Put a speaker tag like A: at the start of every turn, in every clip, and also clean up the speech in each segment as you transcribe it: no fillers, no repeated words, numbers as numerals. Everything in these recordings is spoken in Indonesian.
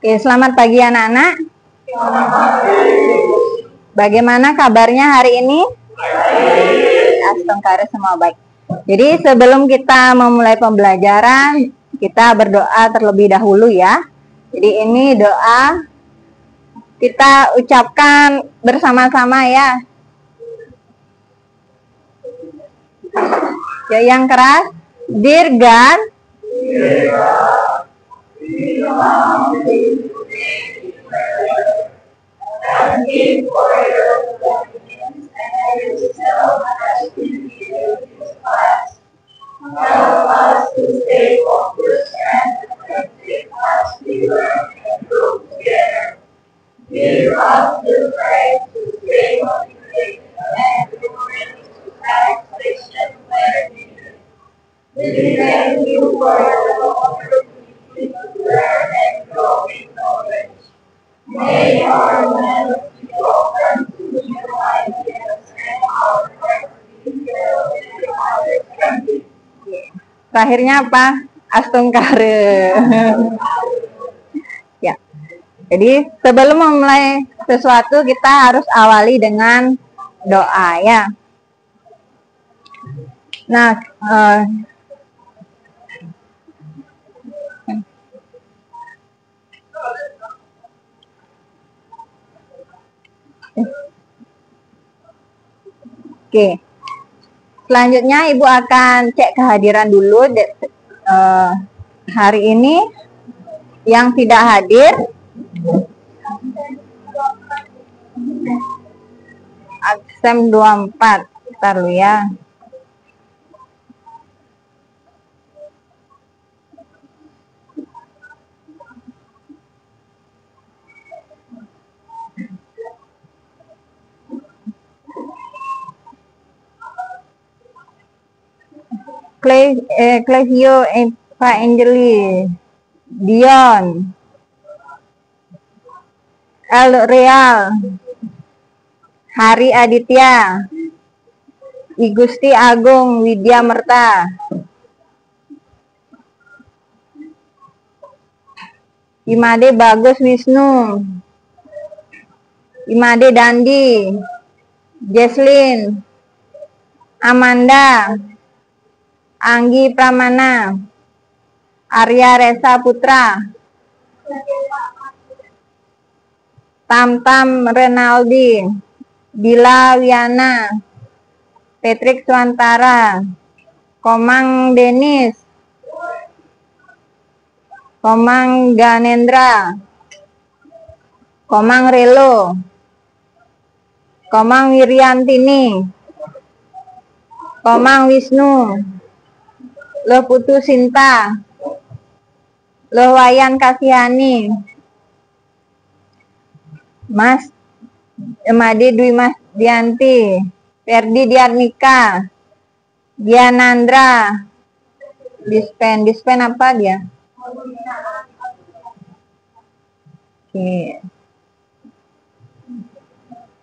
A: Oke, selamat pagi anak-anak. Bagaimana kabarnya hari ini? Astagfirullah, semua baik. Jadi sebelum kita memulai pembelajaran, kita berdoa terlebih dahulu ya. Jadi ini doa kita ucapkan bersama-sama ya. Ya, yang keras. Dear God, thank you for your obedience and yourself as we do this class. Help us to stay focused and effective as we learn and grow together. Give us the strength to stay motivated and ready to act patient where needed. We thank you for the opportunity to learn and grow in knowledge. May our minds be open to new ideas and our hearts be filled with understanding. Terakhirnya apa? Astungkare. Ya. Jadi sebelum memulai sesuatu kita harus awali dengan doa ya. Nah, oke, selanjutnya Ibu akan cek kehadiran dulu hari ini. Yang tidak hadir, absen 24, ntar dulu ya. Clevio, Eva Angeli, Dion, El Real, Hari Aditya, Igusti Agung, Widya Merta, Imade Bagus Wisnu, Imade Dandi, Jesslyn, Amanda, Anggi Pramana, Arya Resa Putra, Tamtam Renaldi, Bila Wiana, Patrick Suantara, Komang Denis, Komang Ganendra, Komang Relo, Komang Wiryantini, Komang Wisnu, Loh Putu Sinta, Loh Wayan Kasihani, Mas Emadi Dwi Mas Dianti, Ferdi Diarnika, Dianandra, Dispen apa dia? Oke.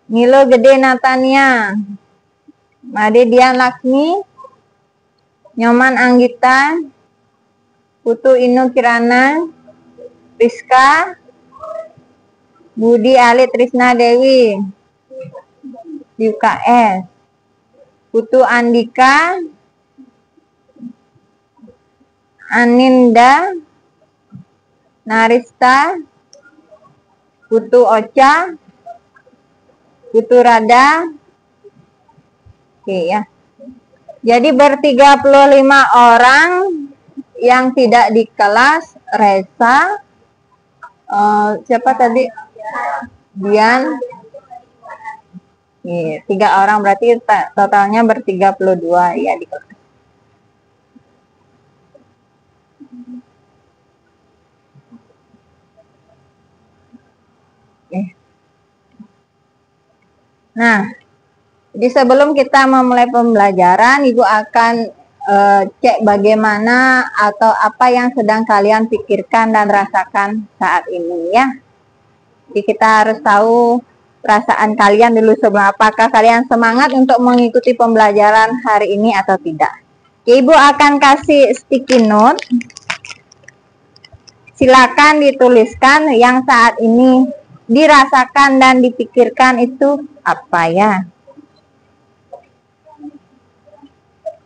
A: Milo Gede Natania, Made Dian Laksmi, Nyoman Anggita, Putu Inu Kirana, Rizka, Budi Ali Trisna Dewi, UKS, Putu Andika, Aninda, Narista, Putu Ocha, Putu Rada. Oke ya. Jadi ber-35 orang yang tidak di kelas. Reza, siapa tadi? Dian. 3 orang, berarti totalnya ber-32 ya di kelas. Nah, jadi sebelum kita memulai pembelajaran, Ibu akan cek bagaimana atau apa yang sedang kalian pikirkan dan rasakan saat ini ya. Jadi kita harus tahu perasaan kalian dulu sebelum, apakah kalian semangat untuk mengikuti pembelajaran hari ini atau tidak. Oke, Ibu akan kasih sticky note.
B: Silakan dituliskan yang saat ini dirasakan dan dipikirkan itu apa ya.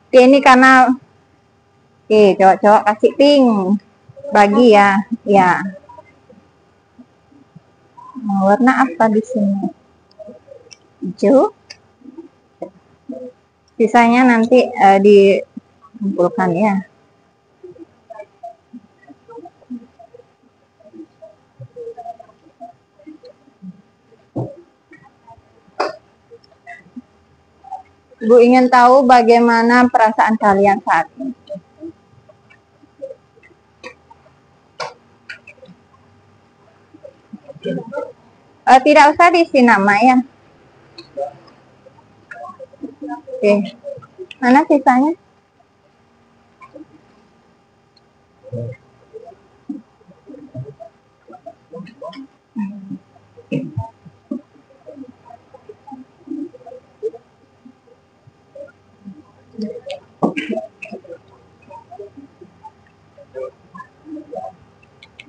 B: Oke, ini karena cowok-cowok kasih pink bagi ya. Ya. Warna apa di sini? Hijau. Sisanya nanti dikumpulkan ya. Ibu ingin tahu bagaimana perasaan kalian saat ini. Tidak usah diisi nama ya. Oke. Mana sisanya?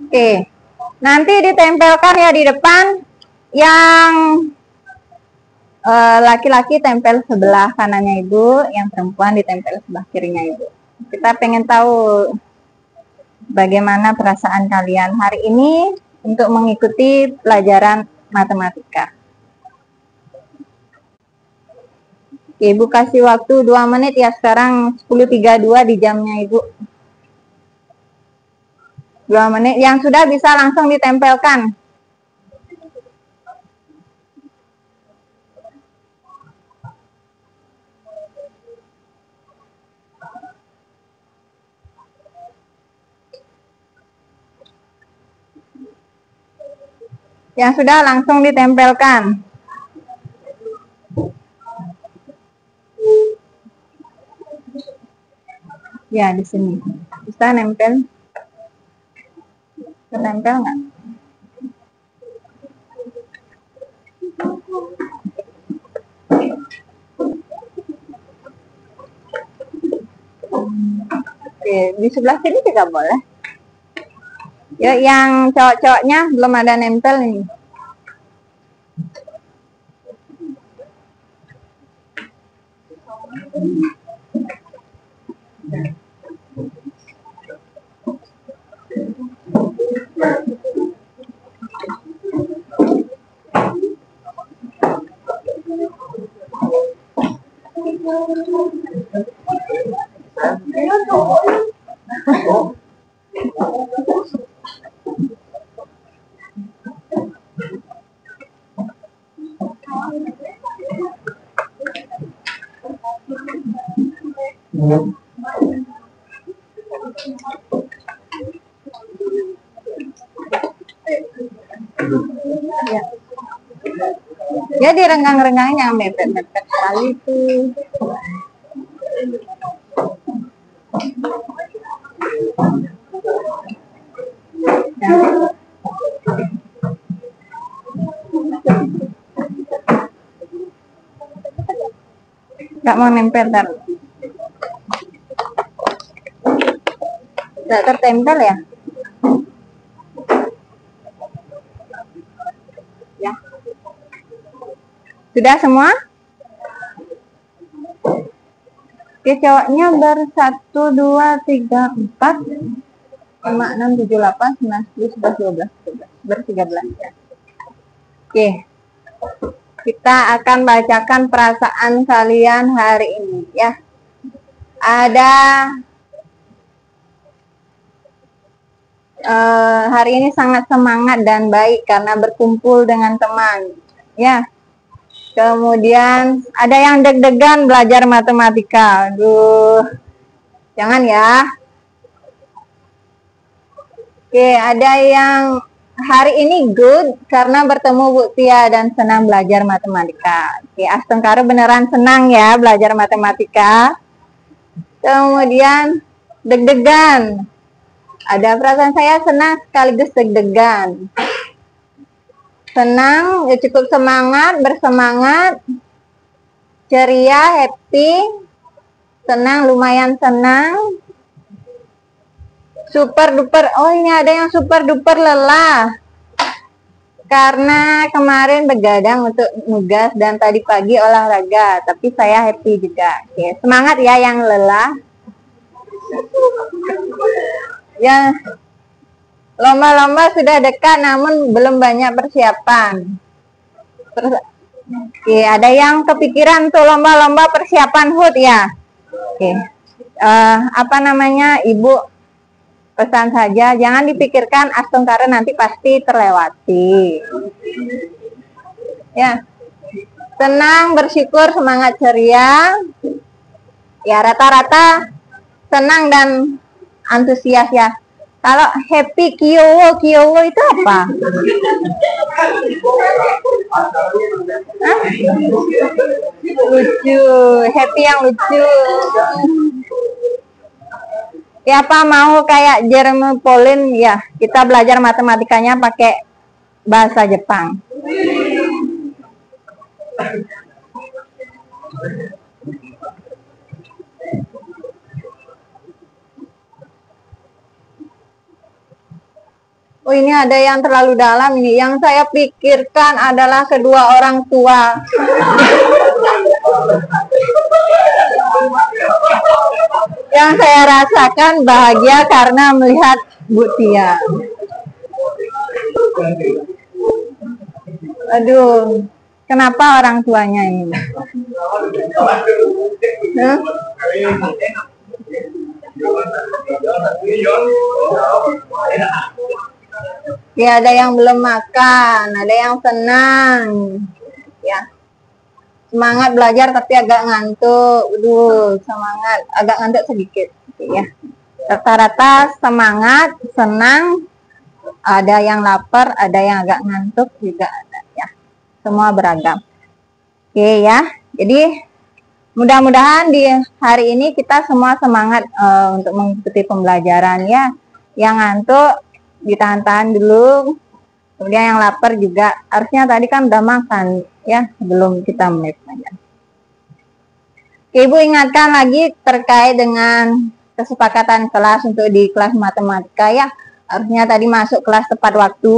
B: Oke, nanti ditempelkan ya di depan. Yang laki-laki tempel sebelah kanannya ibu, yang perempuan ditempel sebelah kirinya ibu. Kita pengen tahu bagaimana perasaan kalian hari ini untuk mengikuti pelajaran matematika. Oke, ibu kasih waktu 2 menit ya, sekarang 10.32 di jamnya ibu. 2 menit, yang sudah bisa langsung ditempelkan. Yang sudah langsung ditempelkan. Ya, di sini. Bisa nempel. Nempel nggak? Oke, di sebelah sini juga boleh. Ya, yang cowok-cowoknya belum ada nempel ini. Ya, direnggang-renggangnya yang mepet-mepet sekali tuh. Nggak mau nempel, ntar. Nggak tertempel ya? Ya. Sudah semua? Oke, cowoknya ber 1, 2, 3, 4, 5, 6, 7, 8, 9, 10, 11, 12, 13. Ber 13 ya. Oke. Kita akan bacakan perasaan kalian hari ini ya. Ada hari ini sangat semangat dan baik karena berkumpul dengan teman ya. Kemudian ada yang deg-degan belajar matematika. Aduh, jangan ya. Oke, ada yang hari ini good karena bertemu Bu Tia dan senang belajar matematika. Oke, Astengkaro beneran senang ya belajar matematika. Kemudian deg-degan. Ada perasaan saya senang sekaligus deg-degan. Senang, ya cukup semangat, bersemangat, ceria, happy, senang, lumayan senang. Super duper. Oh, ini ada yang super duper lelah. Karena kemarin begadang untuk nugas dan tadi pagi olahraga. Tapi saya happy juga. Oke, semangat ya yang lelah. Ya, lomba-lomba sudah dekat namun belum banyak persiapan. Terus, oke, ada yang kepikiran tuh lomba-lomba persiapan HUT ya. Oke, apa namanya, Ibu pesan saja, jangan dipikirkan Astungkara nanti pasti terlewati. Ya, tenang, bersyukur, semangat ceria. Ya, rata-rata senang dan antusias ya. Kalau happy kiowo itu apa? Hah? Lucu, happy yang lucu. Ya, apa mau kayak Jeremy Pauline ya, kita belajar matematikanya pakai bahasa Jepang. Oh, ini ada yang terlalu dalam ini. Yang saya pikirkan adalah kedua orang tua. Yang saya rasakan bahagia karena melihat Bu Tia. Aduh, kenapa orang tuanya ini? Huh? Ya, ada yang belum makan, ada yang senang. Ya. Semangat belajar tapi agak ngantuk. Semangat, agak ngantuk sedikit ya. Rata-rata semangat, senang, ada yang lapar, ada yang agak ngantuk juga ada ya. Semua beragam. Oke ya. Jadi mudah-mudahan di hari ini kita semua semangat untuk mengikuti pembelajaran ya. Yang ngantuk ditahan-tahan dulu. Kemudian yang lapar juga, harusnya tadi kan udah makan ya, sebelum kita mulai belajar. Ibu ingatkan lagi terkait dengan kesepakatan kelas untuk di kelas matematika ya. Harusnya tadi masuk kelas tepat waktu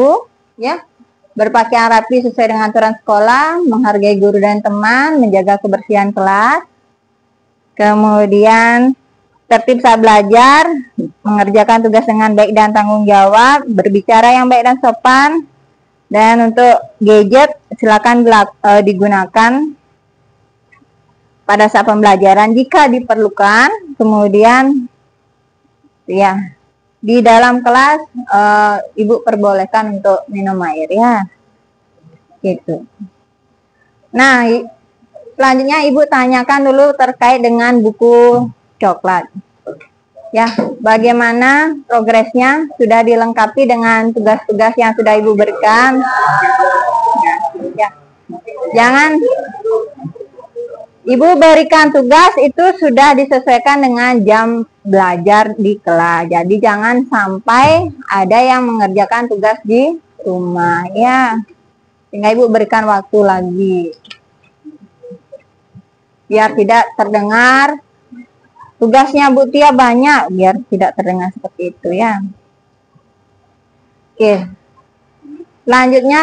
B: ya. Berpakaian rapi sesuai dengan aturan sekolah, menghargai guru dan teman, menjaga kebersihan kelas. Kemudian tertib saat belajar, mengerjakan tugas dengan baik dan tanggung jawab, berbicara yang baik dan sopan, dan untuk gadget silakan digunakan pada saat pembelajaran jika diperlukan. Kemudian ya, di dalam kelas Ibu perbolehkan untuk minum air ya, gitu. Nah, selanjutnya Ibu tanyakan dulu terkait dengan buku coklat ya, bagaimana progresnya, sudah dilengkapi dengan tugas-tugas yang sudah Ibu berikan ya. Jangan Ibu berikan tugas itu sudah disesuaikan dengan jam belajar di kelas, jadi jangan sampai ada yang mengerjakan tugas di rumah ya, sehingga Ibu berikan waktu lagi biar tidak terdengar. Tugasnya Bu Tia banyak, biar tidak terdengar seperti itu ya. Oke. Selanjutnya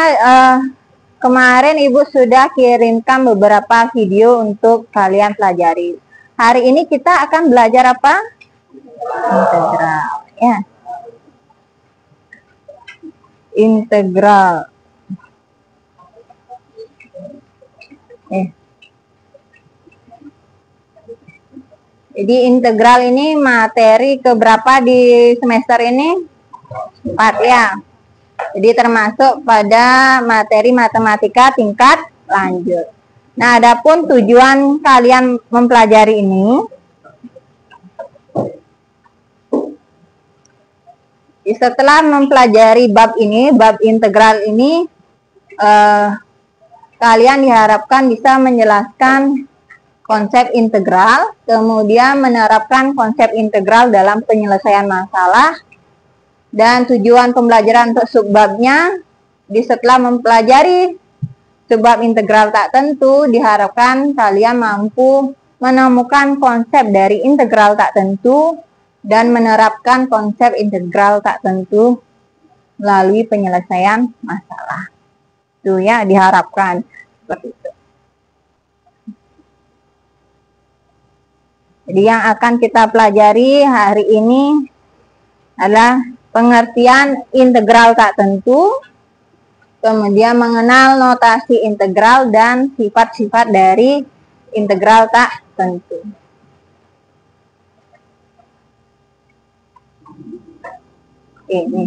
B: kemarin Ibu sudah kirimkan beberapa video untuk kalian pelajari. Hari ini kita akan belajar apa? Integral ya. Integral. Jadi integral ini materi keberapa di semester ini? 4 ya. Jadi termasuk pada materi matematika tingkat lanjut. Nah, adapun tujuan kalian mempelajari ini, setelah mempelajari bab ini, bab integral ini, kalian diharapkan bisa menjelaskan konsep integral, kemudian menerapkan konsep integral dalam penyelesaian masalah, dan tujuan pembelajaran untuk subbabnya, setelah mempelajari subbab integral tak tentu, diharapkan kalian mampu menemukan konsep dari integral tak tentu, dan menerapkan konsep integral tak tentu melalui penyelesaian masalah. Itu ya, diharapkan seperti itu. Jadi yang akan kita pelajari hari ini adalah pengertian integral tak tentu, kemudian mengenal notasi integral dan sifat-sifat dari integral tak tentu. Ini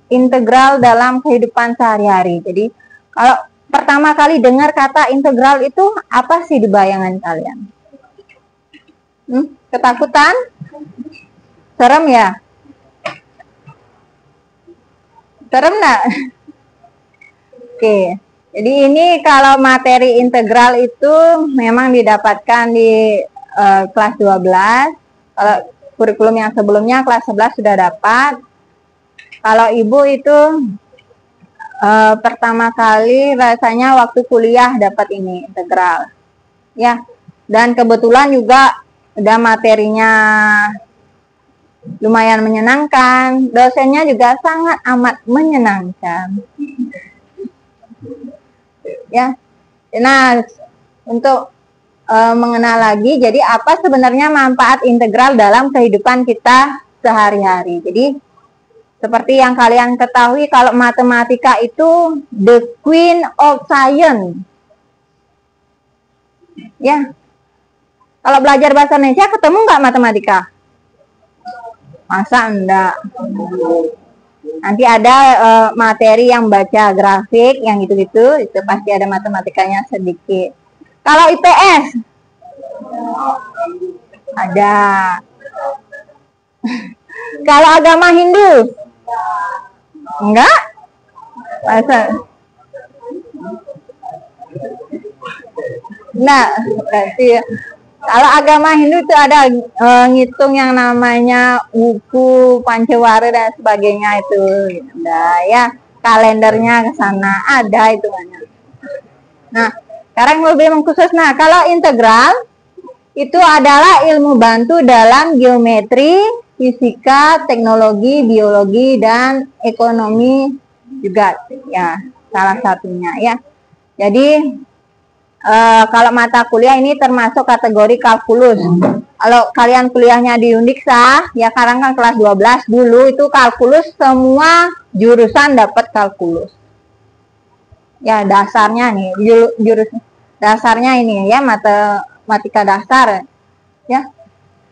B: integral dalam kehidupan sehari-hari. Jadi kalau pertama kali dengar kata integral itu apa sih di bayangan kalian? Ketakutan? Serem ya? Serem enggak? Oke. Jadi ini kalau materi integral itu memang didapatkan di kelas 12. Kalau kurikulum yang sebelumnya kelas 11 sudah dapat. Kalau ibu itu pertama kali rasanya waktu kuliah dapat ini integral. Ya. Dan kebetulan juga udah materinya lumayan menyenangkan, dosennya juga sangat amat menyenangkan. Ya, nah untuk mengenal lagi, jadi apa sebenarnya manfaat integral dalam kehidupan kita sehari-hari. Jadi seperti yang kalian ketahui, kalau matematika itu the queen of science. Ya, kalau belajar bahasa Indonesia ketemu nggak matematika? Masa enggak? Nanti ada materi yang baca grafik, yang gitu-gitu, itu pasti ada matematikanya sedikit. Kalau IPS? Ada. Kalau agama Hindu? Enggak? Masa? Nah, berarti kalau agama Hindu itu ada ngitung yang namanya wuku, pancawara dan sebagainya itu. Nah, ya kalendernya ke sana ada itu banyak. Nah, sekarang lebih mengkhusus. Nah, kalau integral itu adalah ilmu bantu dalam geometri, fisika, teknologi, biologi dan ekonomi juga ya salah satunya ya. Jadi kalau mata kuliah ini termasuk kategori kalkulus. Kalau kalian kuliahnya di Undiksa, ya sekarang kan kelas 12, dulu itu kalkulus semua jurusan dapat kalkulus. Ya dasarnya nih, jurus dasarnya ini ya matematika dasar. Ya.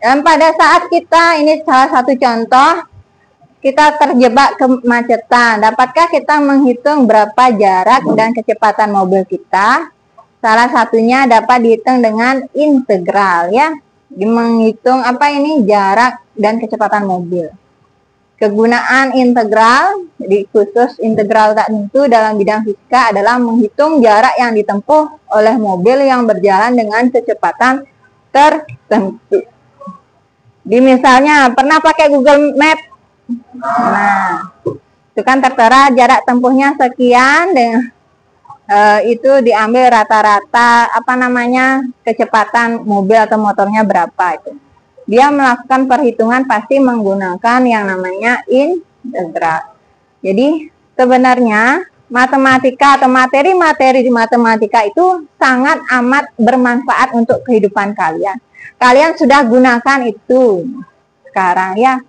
B: Dan pada saat kita, ini salah satu contoh, kita terjebak kemacetan. Dapatkah kita menghitung berapa jarak dan kecepatan mobil kita? Salah satunya dapat dihitung dengan integral ya. Menghitung apa ini jarak dan kecepatan mobil. Kegunaan integral, jadi khusus integral tak tentu dalam bidang fisika adalah menghitung jarak yang ditempuh oleh mobil yang berjalan dengan kecepatan tertentu. Di misalnya pernah pakai Google Map. Nah, itu kan tertera jarak tempuhnya sekian dengan itu diambil rata-rata kecepatan mobil atau motornya berapa itu. Dia melakukan perhitungan pasti menggunakan yang namanya integral. Jadi sebenarnya matematika atau materi-materi di matematika itu sangat amat bermanfaat untuk kehidupan kalian. Kalian sudah gunakan itu sekarang ya.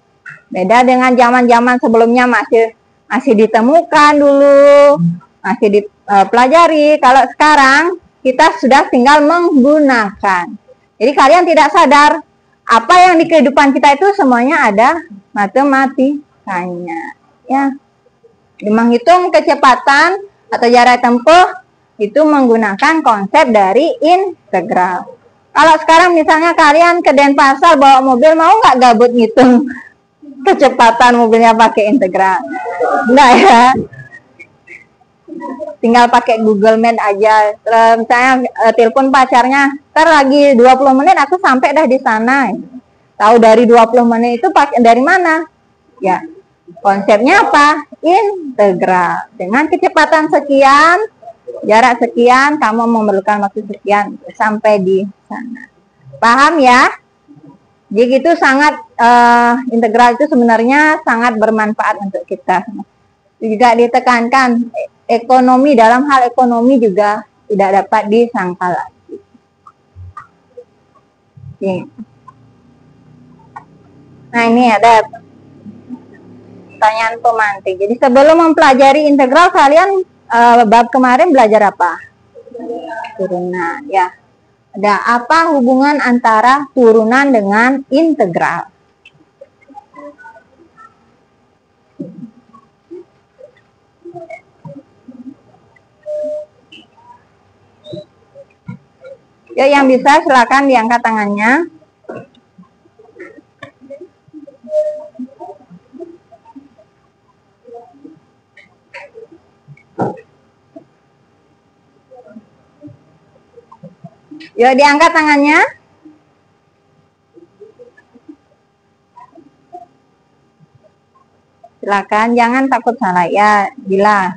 B: Beda dengan zaman-zaman sebelumnya masih ditemukan dulu, masih dipelajari. Kalau sekarang kita sudah tinggal menggunakan. Jadi kalian tidak sadar apa yang di kehidupan kita itu semuanya ada matematikanya. Ya, menghitung kecepatan atau jarak tempuh itu menggunakan konsep dari integral. Kalau sekarang misalnya kalian ke Denpasar bawa mobil, mau nggak gabut ngitung kecepatan mobilnya pakai integral? Enggak ya. Tinggal pakai Google Map aja. Misalnya telepon pacarnya, ntar lagi 20 menit aku sampai dah di sana. Tahu dari 20 menit itu pakai dari mana? Ya, konsepnya apa? Integral. Dengan kecepatan sekian, jarak sekian, kamu memerlukan waktu sekian sampai di sana. Paham ya? Jadi itu sangat integral itu sebenarnya sangat bermanfaat untuk kita. Juga ditekankan ekonomi, dalam hal ekonomi juga tidak dapat disangkal lagi. Oke. Nah ini ada pertanyaan pemantik. Jadi sebelum mempelajari integral kalian bab kemarin belajar apa? Turunan ya. Ada apa hubungan antara turunan dengan integral? Ya, yang bisa silakan diangkat tangannya. Yuk diangkat tangannya. Silakan, jangan takut salah ya, Bila.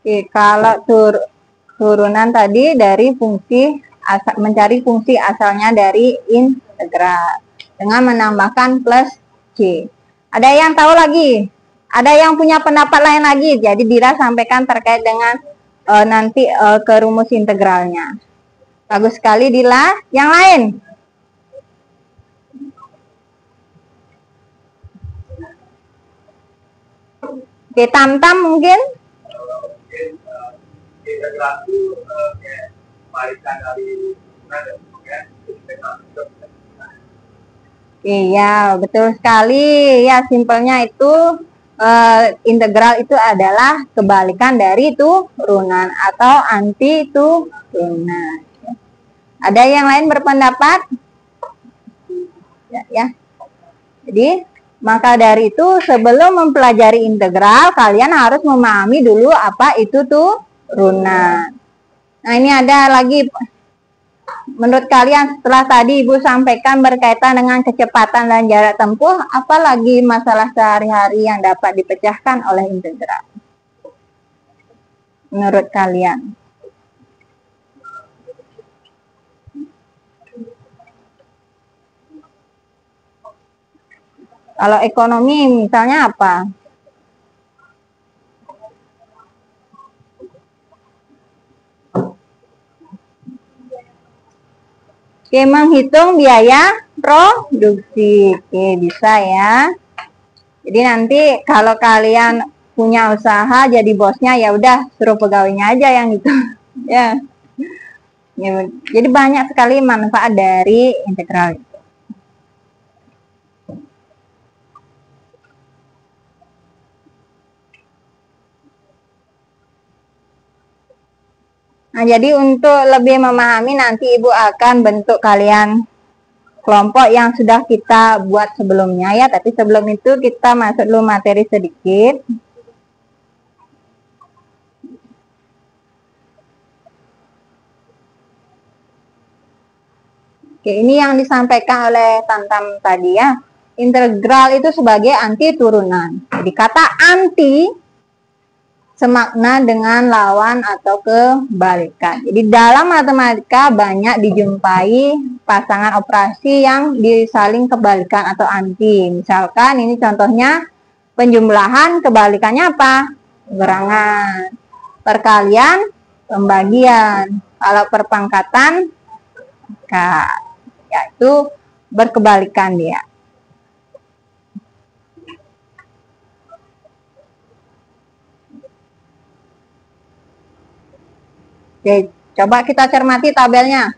B: Oke, kalau turunan tadi dari fungsi mencari fungsi asalnya dari integral dengan menambahkan plus C. Ada yang tahu lagi? Ada yang punya pendapat lain lagi? Jadi Dira sampaikan terkait dengan nanti ke rumus integralnya. Bagus sekali Dila. Yang lain? Oke, Tam-Tam mungkin? Iya, betul sekali. Ya, simpelnya itu integral itu adalah kebalikan dari turunan atau anti turunan. Ada yang lain berpendapat? Ya. Jadi, maka dari itu sebelum mempelajari integral, kalian harus memahami dulu apa itu turunan. Nah, ini ada lagi. Menurut kalian setelah tadi Ibu sampaikan berkaitan dengan kecepatan dan jarak tempuh, apalagi masalah sehari-hari yang dapat dipecahkan oleh integral? Menurut kalian? Kalau ekonomi misalnya apa? Oke, menghitung biaya produksi. Oke, bisa ya. Jadi nanti kalau kalian punya usaha jadi bosnya, ya udah suruh pegawainya aja yang gitu. Ya. Jadi banyak sekali manfaat dari integral. Nah, jadi untuk lebih memahami nanti Ibu akan bentuk kalian kelompok yang sudah kita buat sebelumnya ya. Tapi sebelum itu kita masuk dulu materi sedikit. Oke, ini yang disampaikan oleh Tam-Tam tadi ya. Integral itu sebagai anti turunan. Jadi kata anti semakna dengan lawan atau kebalikan. Jadi dalam matematika banyak dijumpai pasangan operasi yang disaling kebalikan atau anti. Misalkan ini contohnya penjumlahan, kebalikannya apa? Pengurangan. Perkalian, pembagian. Kalau perpangkatan, yaitu berkebalikan dia. Oke, coba kita cermati tabelnya.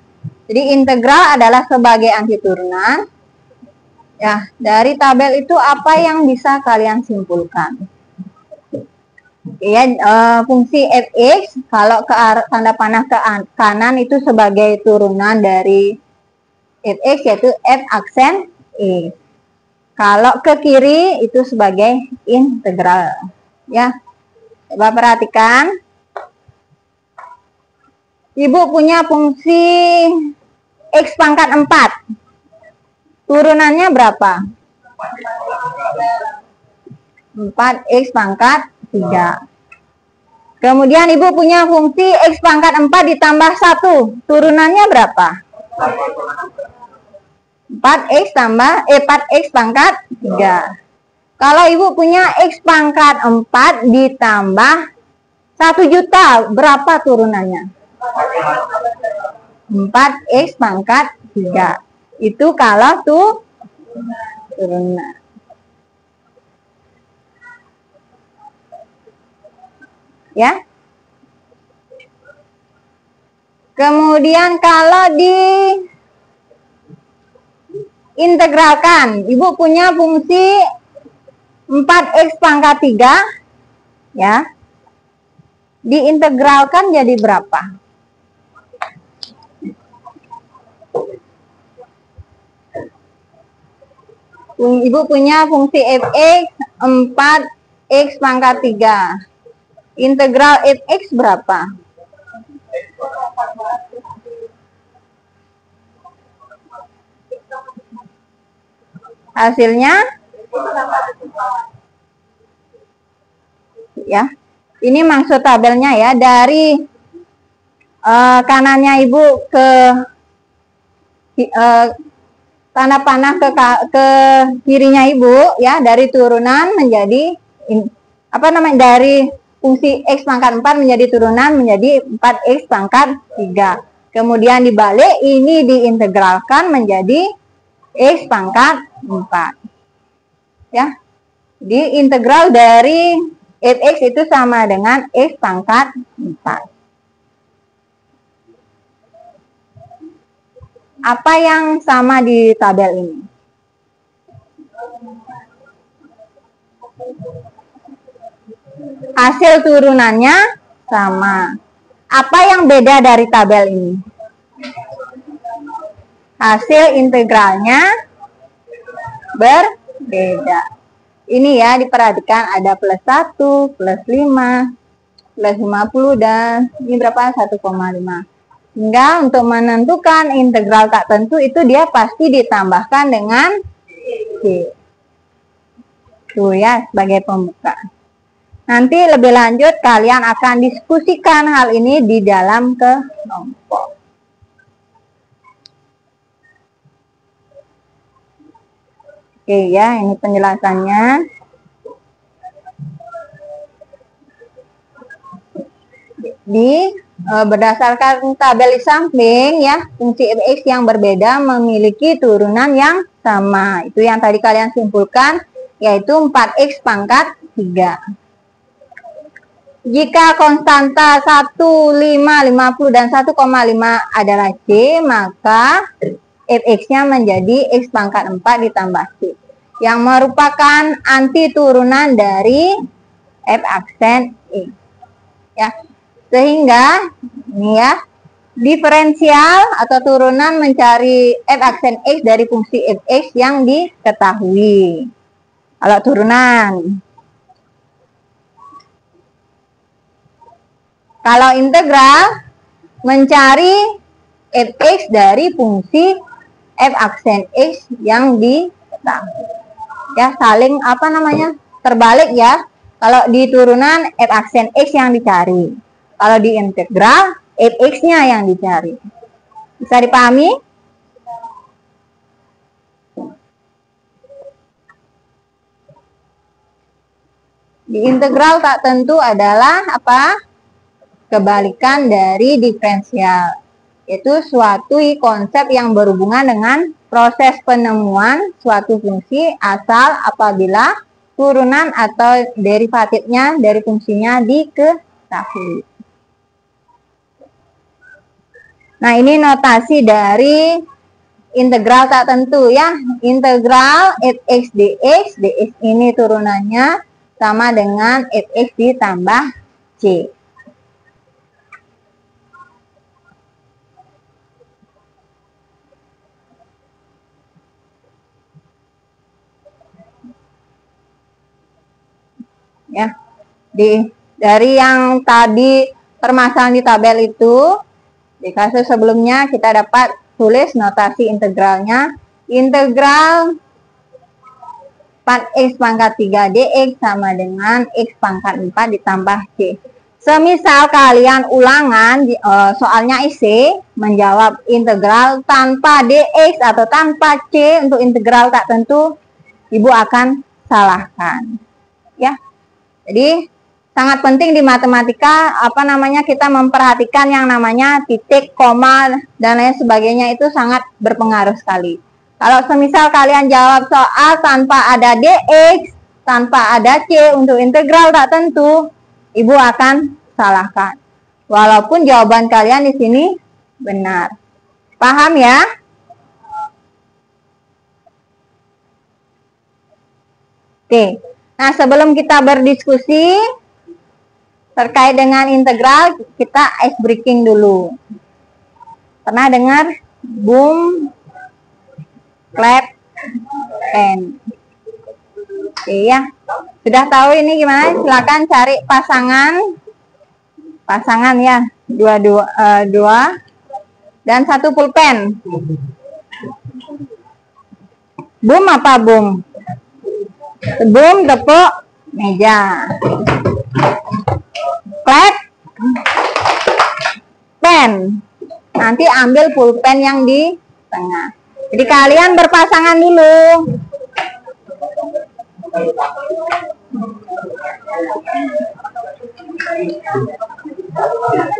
B: Jadi integral adalah sebagai anti turunan. Ya, dari tabel itu apa yang bisa kalian simpulkan? Ya, fungsi fx kalau ke arah tanda panah ke kanan itu sebagai turunan dari fx yaitu f aksen x. Kalau ke kiri itu sebagai integral. Ya, coba perhatikan. Ibu punya fungsi X pangkat 4. Turunannya berapa? 4x pangkat 3. Kemudian Ibu punya fungsi x pangkat 4 ditambah 1. Turunannya berapa? 4x pangkat 3. Kalau Ibu punya x pangkat 4 ditambah 1 juta, berapa turunannya? 4x pangkat 3. Itu kalau turunan. Ya. Kemudian kalau diintegralkan, Ibu punya fungsi 4x pangkat 3, ya. Diintegralkan jadi berapa? Ibu punya fungsi fx 4x pangkat 3. Integral fx berapa? Hasilnya? Ya. Ini maksud tabelnya ya. Dari kanannya Ibu ke tanda panah ke kirinya Ibu ya, dari turunan menjadi dari fungsi x pangkat 4 menjadi turunan menjadi 4x pangkat 3. Kemudian dibalik, ini diintegralkan menjadi x pangkat 4. Ya. Di integral dari fx itu sama dengan x pangkat 4. Apa yang sama di tabel ini? Hasil turunannya sama. Apa yang beda dari tabel ini? Hasil integralnya berbeda. Ini ya, diperhatikan ada plus 1, plus 5, plus 50, dan ini berapa? 1,5. Hingga untuk menentukan integral tak tentu itu dia pasti ditambahkan dengan C. Tuh ya, sebagai pembuka. Nanti lebih lanjut kalian akan diskusikan hal ini di dalam kelompok. Oke ya, ini penjelasannya. Berdasarkan tabel di samping ya, fungsi fx yang berbeda memiliki turunan yang sama. Itu yang tadi kalian simpulkan, yaitu 4x pangkat 3. Jika konstanta 1, 5, 50, dan 1,5 adalah C, maka fx-nya menjadi x pangkat 4 ditambah C, yang merupakan anti turunan dari f aksen X. Ya. Sehingga ini ya, diferensial atau turunan mencari f aksen X dari fungsi fx yang diketahui. Kalau turunan. Kalau integral mencari fx dari fungsi f aksen X yang diketahui. Ya, saling terbalik ya. Kalau di turunan f aksen X yang dicari. Kalau di integral fx-nya yang dicari. Bisa dipahami? Di integral tak tentu adalah apa? Kebalikan dari diferensial, yaitu suatu konsep yang berhubungan dengan proses penemuan suatu fungsi asal apabila turunan atau derivatifnya dari fungsinya diketahui. Nah, ini notasi dari integral tak tentu ya. Integral fx dx, dx ini turunannya sama dengan fx ditambah c. Ya, dari yang tadi permasalahan di tabel itu, di kasus sebelumnya kita dapat tulis notasi integralnya. Integral 4x pangkat 3 dx sama dengan x pangkat 4 ditambah c. Semisal kalian ulangan soalnya isi menjawab integral tanpa dx atau tanpa c untuk integral tak tentu, ibu akan salahkan. Ya. Jadi sangat penting di matematika kita memperhatikan yang namanya titik, koma dan lain sebagainya, itu sangat berpengaruh sekali. Kalau semisal kalian jawab soal tanpa ada dx, tanpa ada c untuk integral tak tentu, ibu akan salahkan. Walaupun jawaban kalian di sini benar. Paham ya? Oke. Nah, sebelum kita berdiskusi terkait dengan integral, kita ice breaking dulu. Pernah dengar boom, clap, pen? Oke ya. Sudah tahu ini gimana? Silakan cari pasangan ya. Dua dan satu pulpen. Boom apa boom? Boom tepuk meja. Clap, pen. Nanti ambil pulpen yang di tengah. Jadi kalian berpasangan dulu.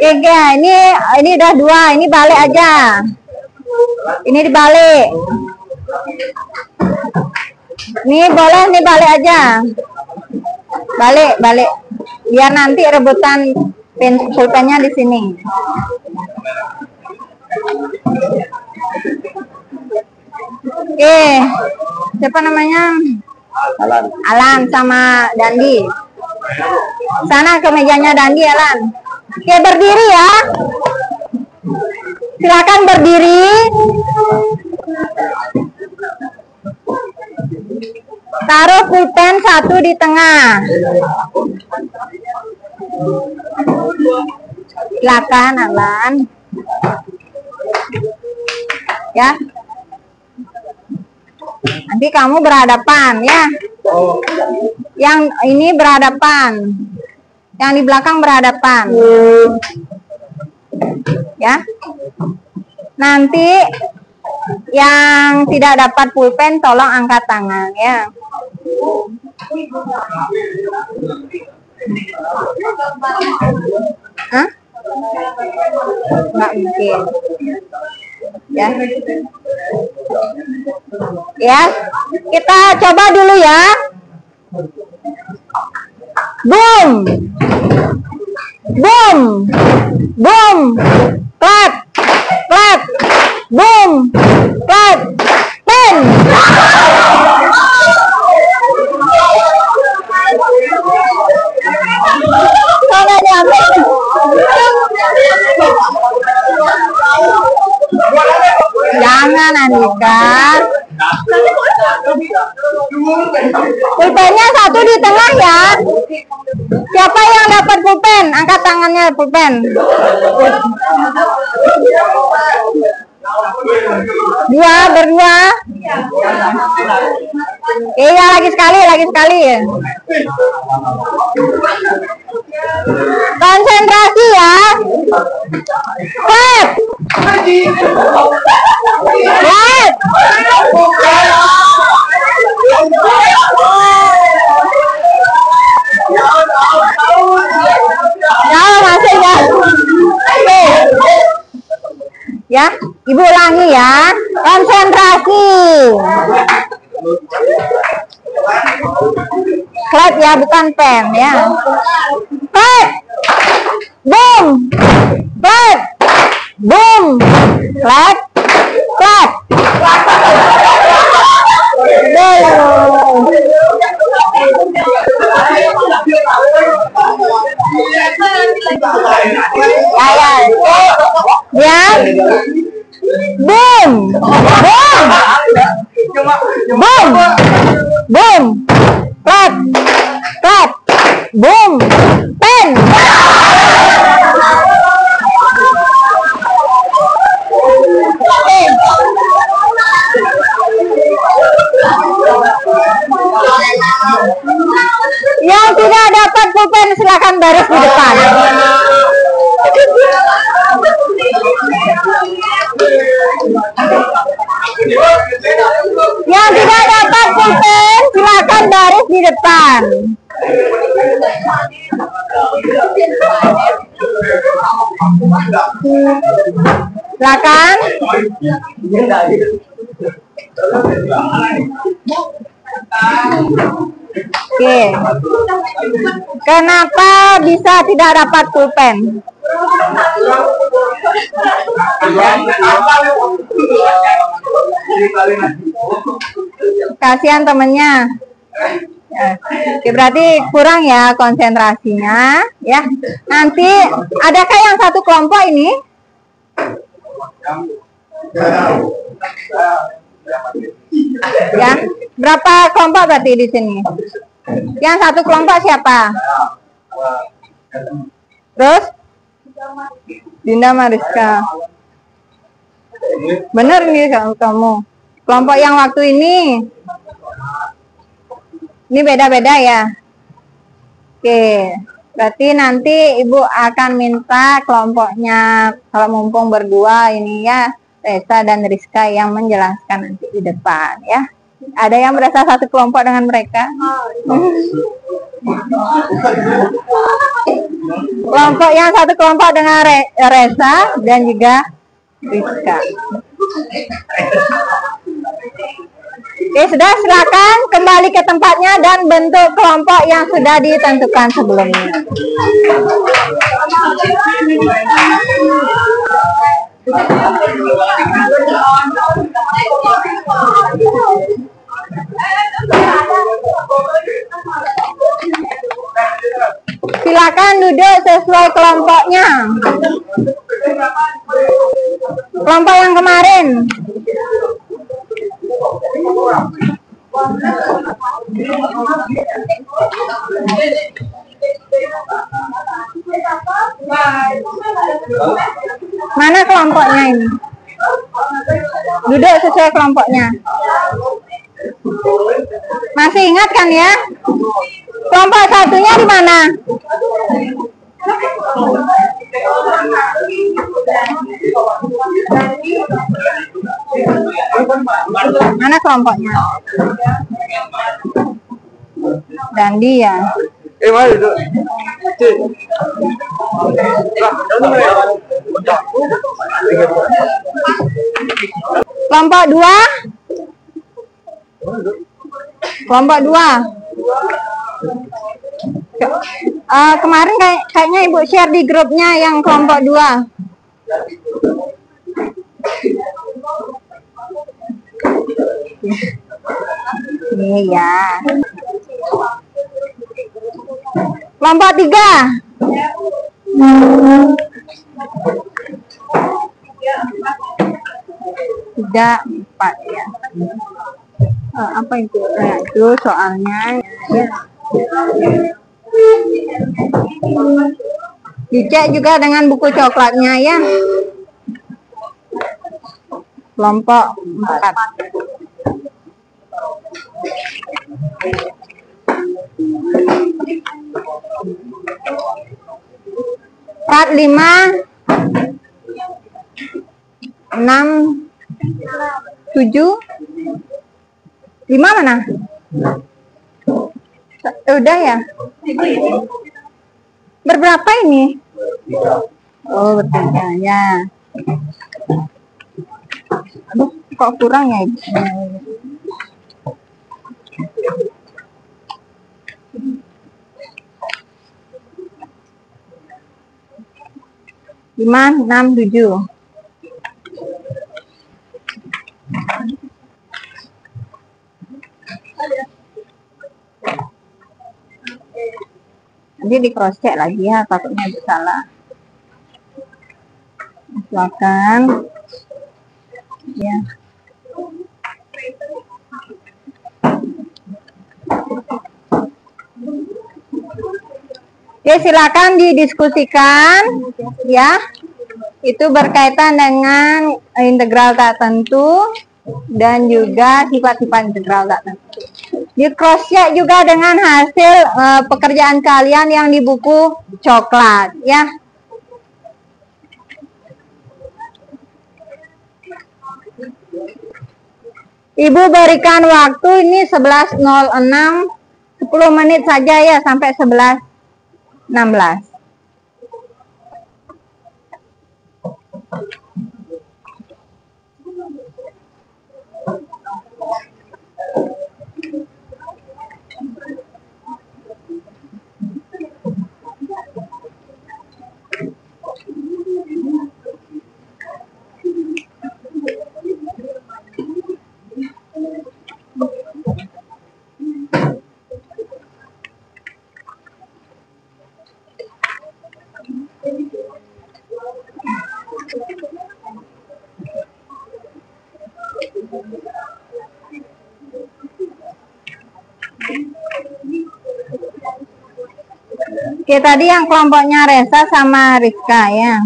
B: Oke, ini udah 2, ini balik aja. Ini dibalik. Ini boleh, nih balik aja. Balik. Biar nanti rebutan pulpennya di sini. Oke, siapa namanya? Alan sama Dandi. Sana ke mejanya Dandi, Alan. Oke, berdiri ya. Silakan berdiri. Taruh pulpen 1 di tengah. Silakan, Alan. Ya. Nanti kamu berhadapan ya. Yang ini berhadapan. Yang di belakang berhadapan. Ya. Nanti yang tidak dapat pulpen tolong angkat tangan ya. Hah? Nggak mungkin. Ya. Ya. Kita coba dulu ya. Boom. Boom. Boom. Clap. Clap. Boom. Clap. Pen. Kalau diambil. Jangan, Andika. Pulpennya 1 di tengah ya. Siapa yang dapat pulpen? Angkat tangannya pulpen. Berdua. Iya, lagi sekali. Konsentrasi ya. Clap. Clap. Masih ya. Ya, Ibu ulangi ya. Konsentrasi. Clap ya, bukan pen ya. Clap. Boom. Clap. Boom. Clap. Clap. Ya. Boom. Boom. Boom. Boom. Clap. Clap. Boom. Pen. baris di depan. Yang tidak dapat pulpen, silakan baris di depan. Silakan. Oke. Kenapa bisa tidak dapat pulpen? Kasihan temennya. Oke, berarti kurang ya konsentrasinya ya. Nanti adakah yang satu kelompok ini? Ya, berapa kelompok berarti di sini? Yang satu kelompok siapa? Terus? Dinda Mariska. Bener nih kamu. Kelompok yang waktu ini. Ini beda-beda ya. Oke, berarti nanti Ibu akan minta kelompoknya, kalau mumpung berdua ini ya, Resa dan Rizka yang menjelaskan nanti di depan ya. Ada yang berasal satu kelompok dengan mereka? Kelompok yang satu kelompok dengan Resa dan juga Rizka. Oke, sudah, silakan kembali ke tempatnya dan bentuk kelompok yang sudah ditentukan sebelumnya. Silakan duduk sesuai kelompoknya. Kelompok yang kemarin. Mana kelompoknya ini? Duduk sesuai kelompoknya. Masih ingat kan ya? Kelompok satunya di mana? Mana kelompoknya? Dandi ya. Kelompok 2. Kelompok 2. Kemarin kayaknya Ibu share di grupnya yang kelompok 2. Ini ya. Kelompok 3. Tiga, 4 ya. Apa itu? Itu soalnya ya. Dicek juga dengan buku coklatnya ya. Kelompok 4. Part 5 6 7 5 mana? Udah ya? Berberapa ini? Oh, bertiga ya. Aduh, kok kurang ya? Lima, 6, 7. Nanti di cross check lagi ya, takutnya salah. Silakan. Ya. Oke, silakan didiskusikan ya. Itu berkaitan dengan integral tak tentu dan juga sifat-sifat integral tak tentu. Di cross check juga dengan hasil pekerjaan kalian yang di buku coklat ya. Ibu berikan waktu ini 11.06, 10 menit saja ya sampai 11.16. Oke, tadi yang kelompoknya Resa sama Rizka ya.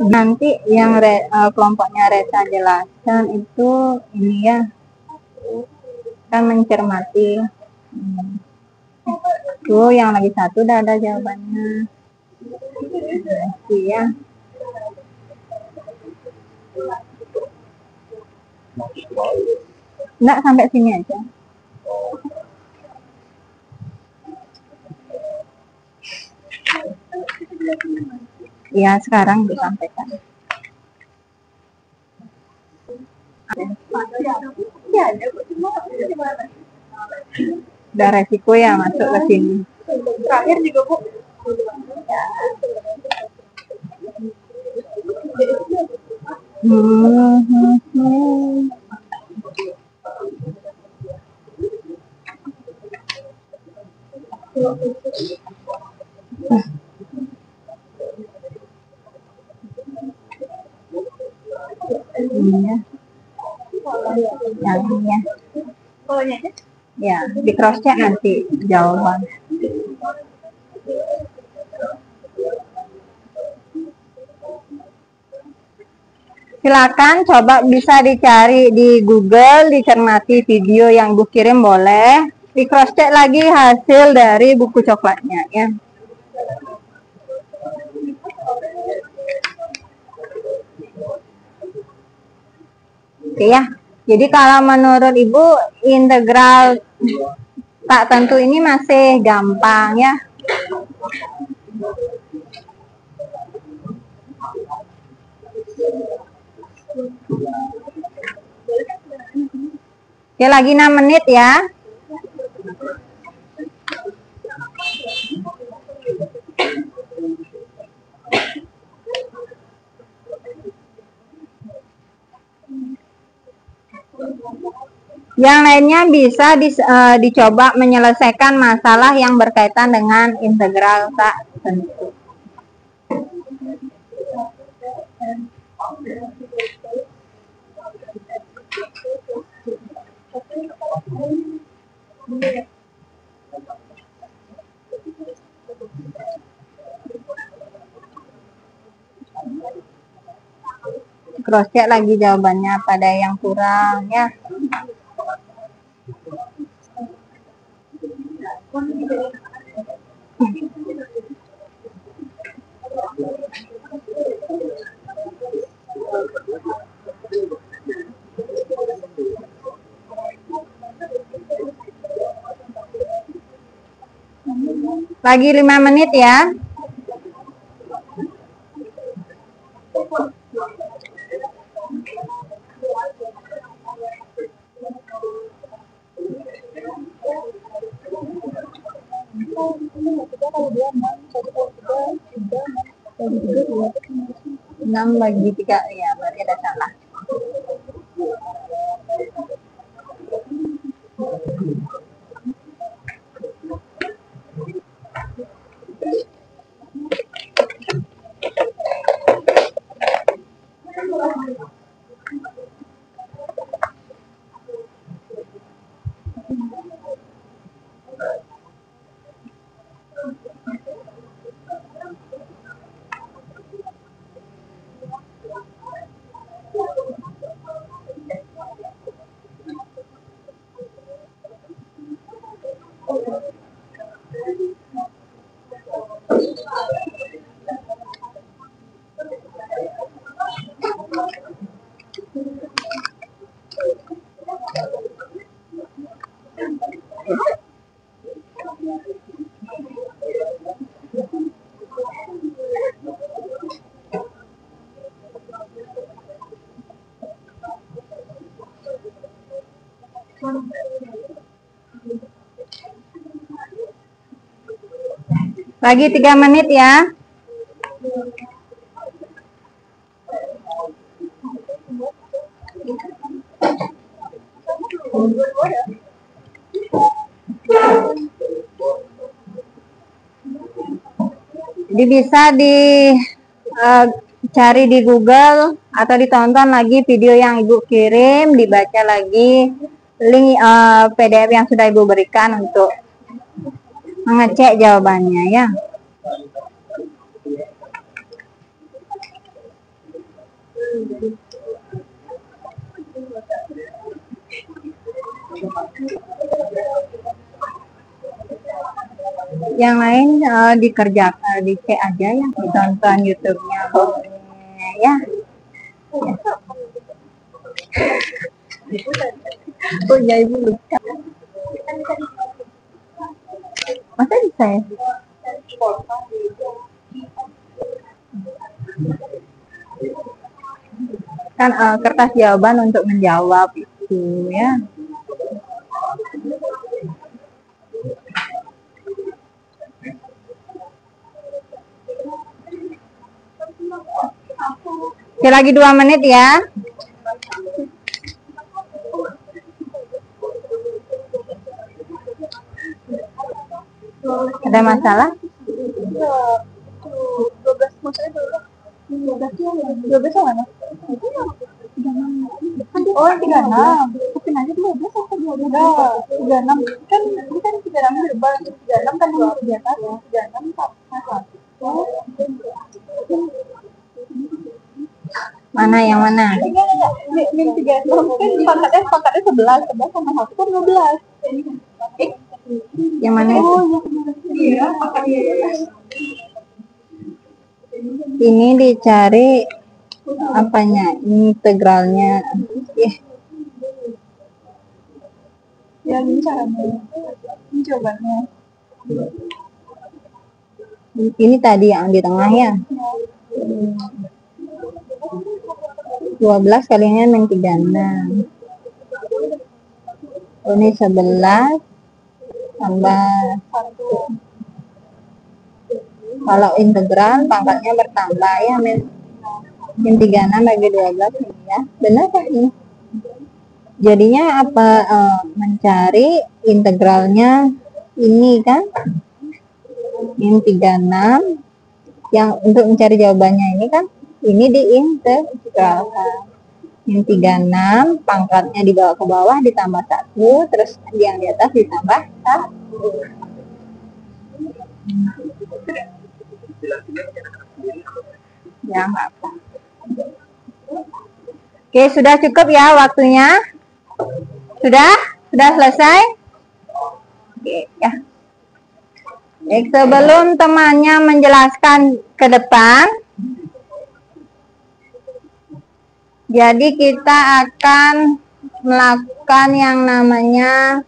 B: Nanti yang kelompoknya Resa jelaskan itu ini ya, kan mencermati. Tuh yang lagi satu udah ada jawabannya. Iya. Enggak, sampai sini aja. Ya, sekarang disampaikan. Ya, udah resiko ya masuk ke sini. Terakhir juga Bu. Yang ini ya. Ya, di cross check nanti jawaban. Silakan coba bisa dicari di Google, dicermati video yang Ibu kirim boleh. Di cross check lagi hasil dari buku coklatnya ya. Oke ya. Jadi kalau menurut Ibu integral tak tentu ini masih gampang ya. Oke, lagi 6 menit ya. Yang lainnya bisa dicoba menyelesaikan masalah yang berkaitan dengan integral tak tentu. Cross check lagi jawabannya pada yang kurang ya. Lagi 5 menit ya. Enam bagi 3 ya, berarti ada salah. Lagi 3 menit ya. Jadi bisa dicari di Google atau ditonton lagi video yang Ibu kirim, dibaca lagi link PDF yang sudah Ibu berikan untuk mengecek jawabannya ya. Yang lain dikerjakan, dicek aja ya, ditonton YouTube-nya ya. Oh ya, Ibu lupa. Masa bisa ya? Kan kertas jawaban untuk menjawab itu ya. Oke, lagi 2 menit ya. Ada masalah?
A: 12 maksudnya 12 mana? Oh, 36. Kupin aja 12 atau 12? 36 kan ini kan 36 bebas. 36 kan dua di atas. 36 satu.
B: Mana yang mana?
A: Min 36 kan pangkatnya 11 sama 1 kan 12.
B: Yang mana itu?
A: Iya, pangkatnya 11.
B: Ini dicari apanya? Integralnya.
A: Ya, ini caranya. Ini jawabannya.
B: Ini tadi yang di tengah ya. 12 kalinya min 36. Ini 11 tambah 1. Kalau integral pangkatnya bertambah ya, min 36 bagi 12 ini ya. Benar kan ini? Jadinya apa, mencari integralnya ini kan, min 36. Yang untuk mencari jawabannya ini kan, ini diintegralkan. Min 36 pangkatnya dibawa ke bawah ditambah 1, terus yang di atas ditambah 1. Ya, nggak apa. Oke, sudah cukup ya waktunya? Sudah selesai? Oke, ya. Sebelum temannya menjelaskan ke depan, jadi kita akan melakukan yang namanya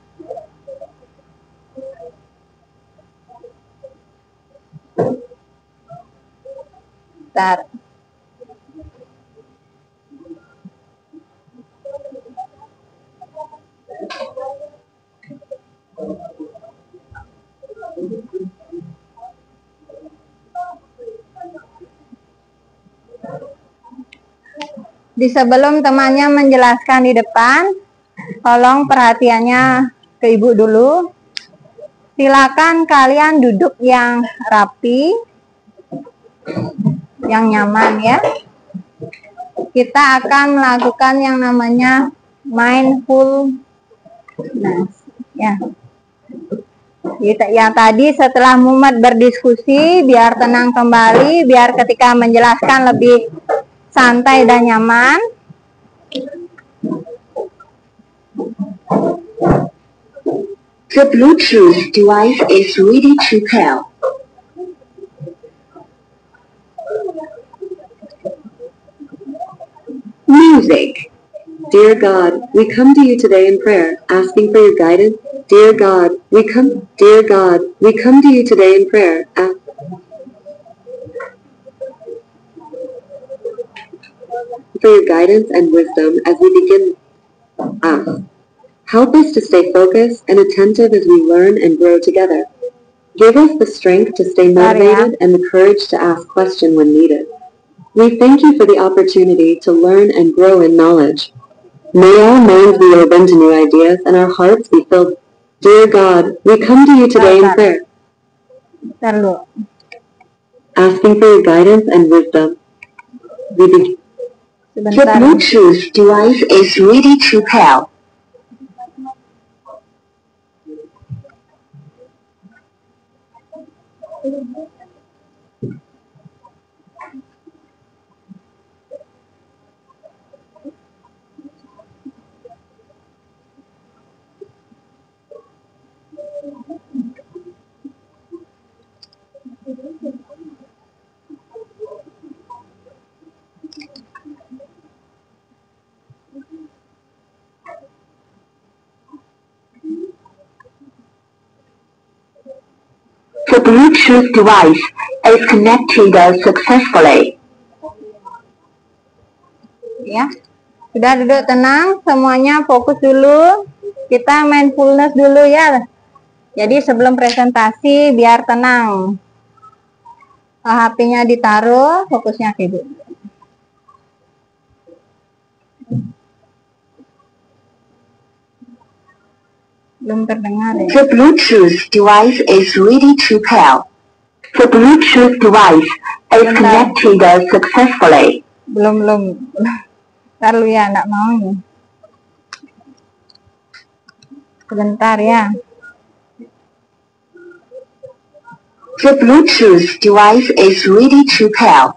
B: sebelum temannya menjelaskan di depan, tolong perhatiannya ke Ibu dulu. Silakan kalian duduk yang rapi, yang nyaman ya. Kita akan melakukan yang namanya mindfulness ya. Yang tadi setelah Muhammad berdiskusi, biar tenang kembali, biar ketika menjelaskan lebih santai dan nyaman.
C: The Bluetooth device is ready to pair. Music. Dear God, we come to you today in prayer, asking for your guidance. Dear God, we come to you today in prayer, for your guidance and wisdom as we begin. Help us to stay focused and attentive as we learn and grow together. Give us the strength to stay motivated and the courage to ask questions when needed. We thank you for the opportunity to learn and grow in knowledge. May our minds be open to new ideas and our hearts be filled. Dear God, we come to you today in prayer, asking for your guidance and wisdom. The Bluetooth device is ready to pair. The Bluetooth device is connected successfully.
B: Ya, sudah duduk tenang, semuanya fokus dulu. Kita mindfulness dulu ya. Jadi sebelum presentasi biar tenang. HP-nya ditaruh, fokusnya ke ibu. Belum terdengar ya.
C: The Bluetooth device is ready to pair. The Bluetooth device is connected successfully.
B: Belum. Ntar lu ya, enggak mau nih. Sebentar ya.
C: The Bluetooth device is ready to pair.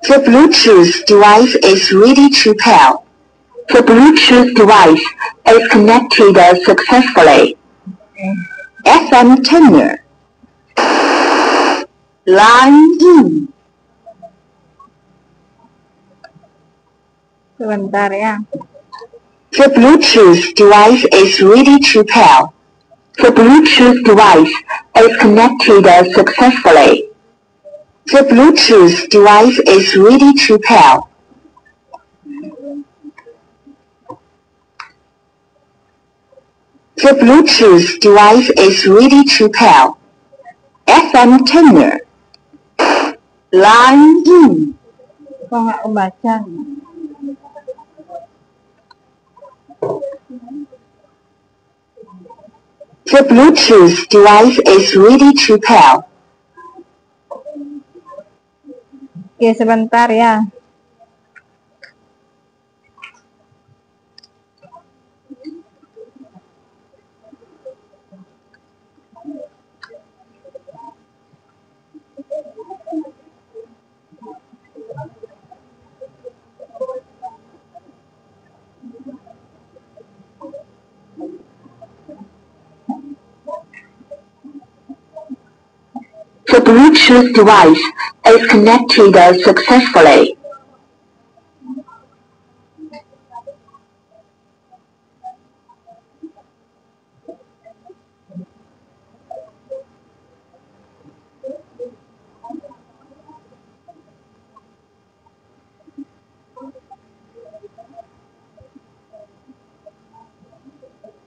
C: The Bluetooth device is ready to pair. The Bluetooth device is connected successfully. FM tuner. Line in.
B: Sebentar ya.
C: The Bluetooth device is ready to pair. The Bluetooth device is connected successfully. The Bluetooth device is ready to pair. The Bluetooth device is ready to pair. FM tuner. Line in.
B: Kok nggak kebaca?
C: The Bluetooth device is ready to pair.
B: Oke, sebentar ya.
C: The Bluetooth device is connected successfully.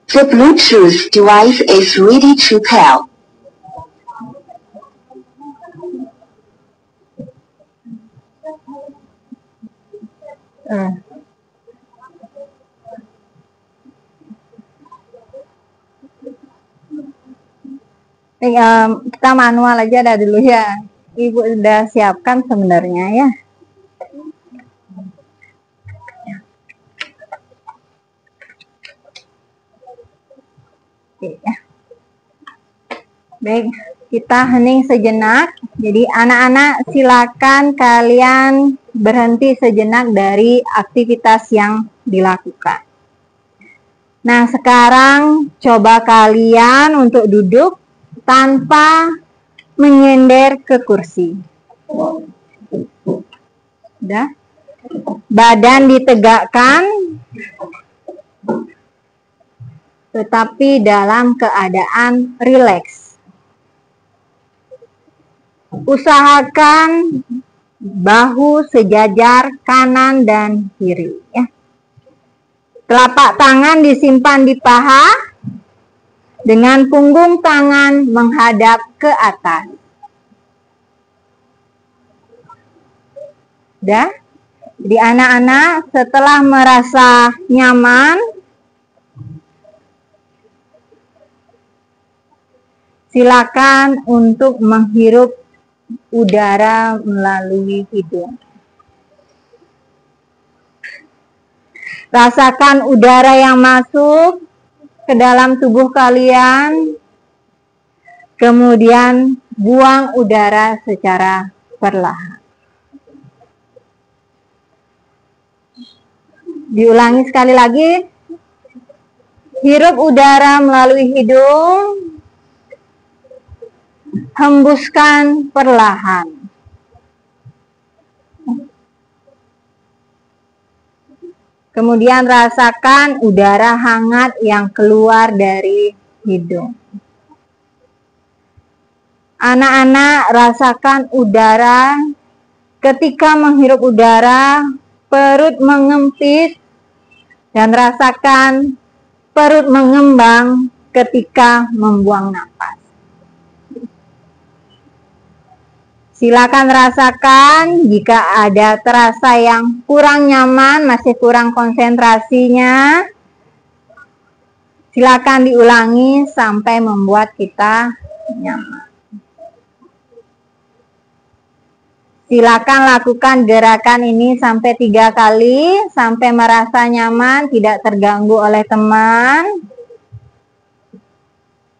C: The Bluetooth device is ready to pair.
B: Kita manual aja dah dulu ya. Ibu udah siapkan sebenarnya ya. Oke, ya. Baik, kita hening sejenak. Jadi anak-anak silakan kalian berhenti sejenak dari aktivitas yang dilakukan. Nah, sekarang coba kalian untuk duduk tanpa menyender ke kursi. Udah? Badan ditegakkan, tetapi dalam keadaan rileks. Usahakan bahu sejajar kanan dan kiri, ya. Telapak tangan disimpan di paha dengan punggung tangan menghadap ke atas. Udah? Jadi anak-anak setelah merasa nyaman, silakan untuk menghirup udara melalui hidung. Rasakan udara yang masuk ke dalam tubuh kalian, kemudian buang udara secara perlahan. Diulangi sekali lagi. Hirup udara melalui hidung, hembuskan perlahan. Kemudian rasakan udara hangat yang keluar dari hidung. Anak-anak rasakan udara. Ketika menghirup udara, perut mengempis dan rasakan perut mengembang ketika membuang napas. Silakan rasakan jika ada terasa yang kurang nyaman, masih kurang konsentrasinya. Silakan diulangi sampai membuat kita nyaman. Silakan lakukan gerakan ini sampai 3 kali, sampai merasa nyaman, tidak terganggu oleh teman.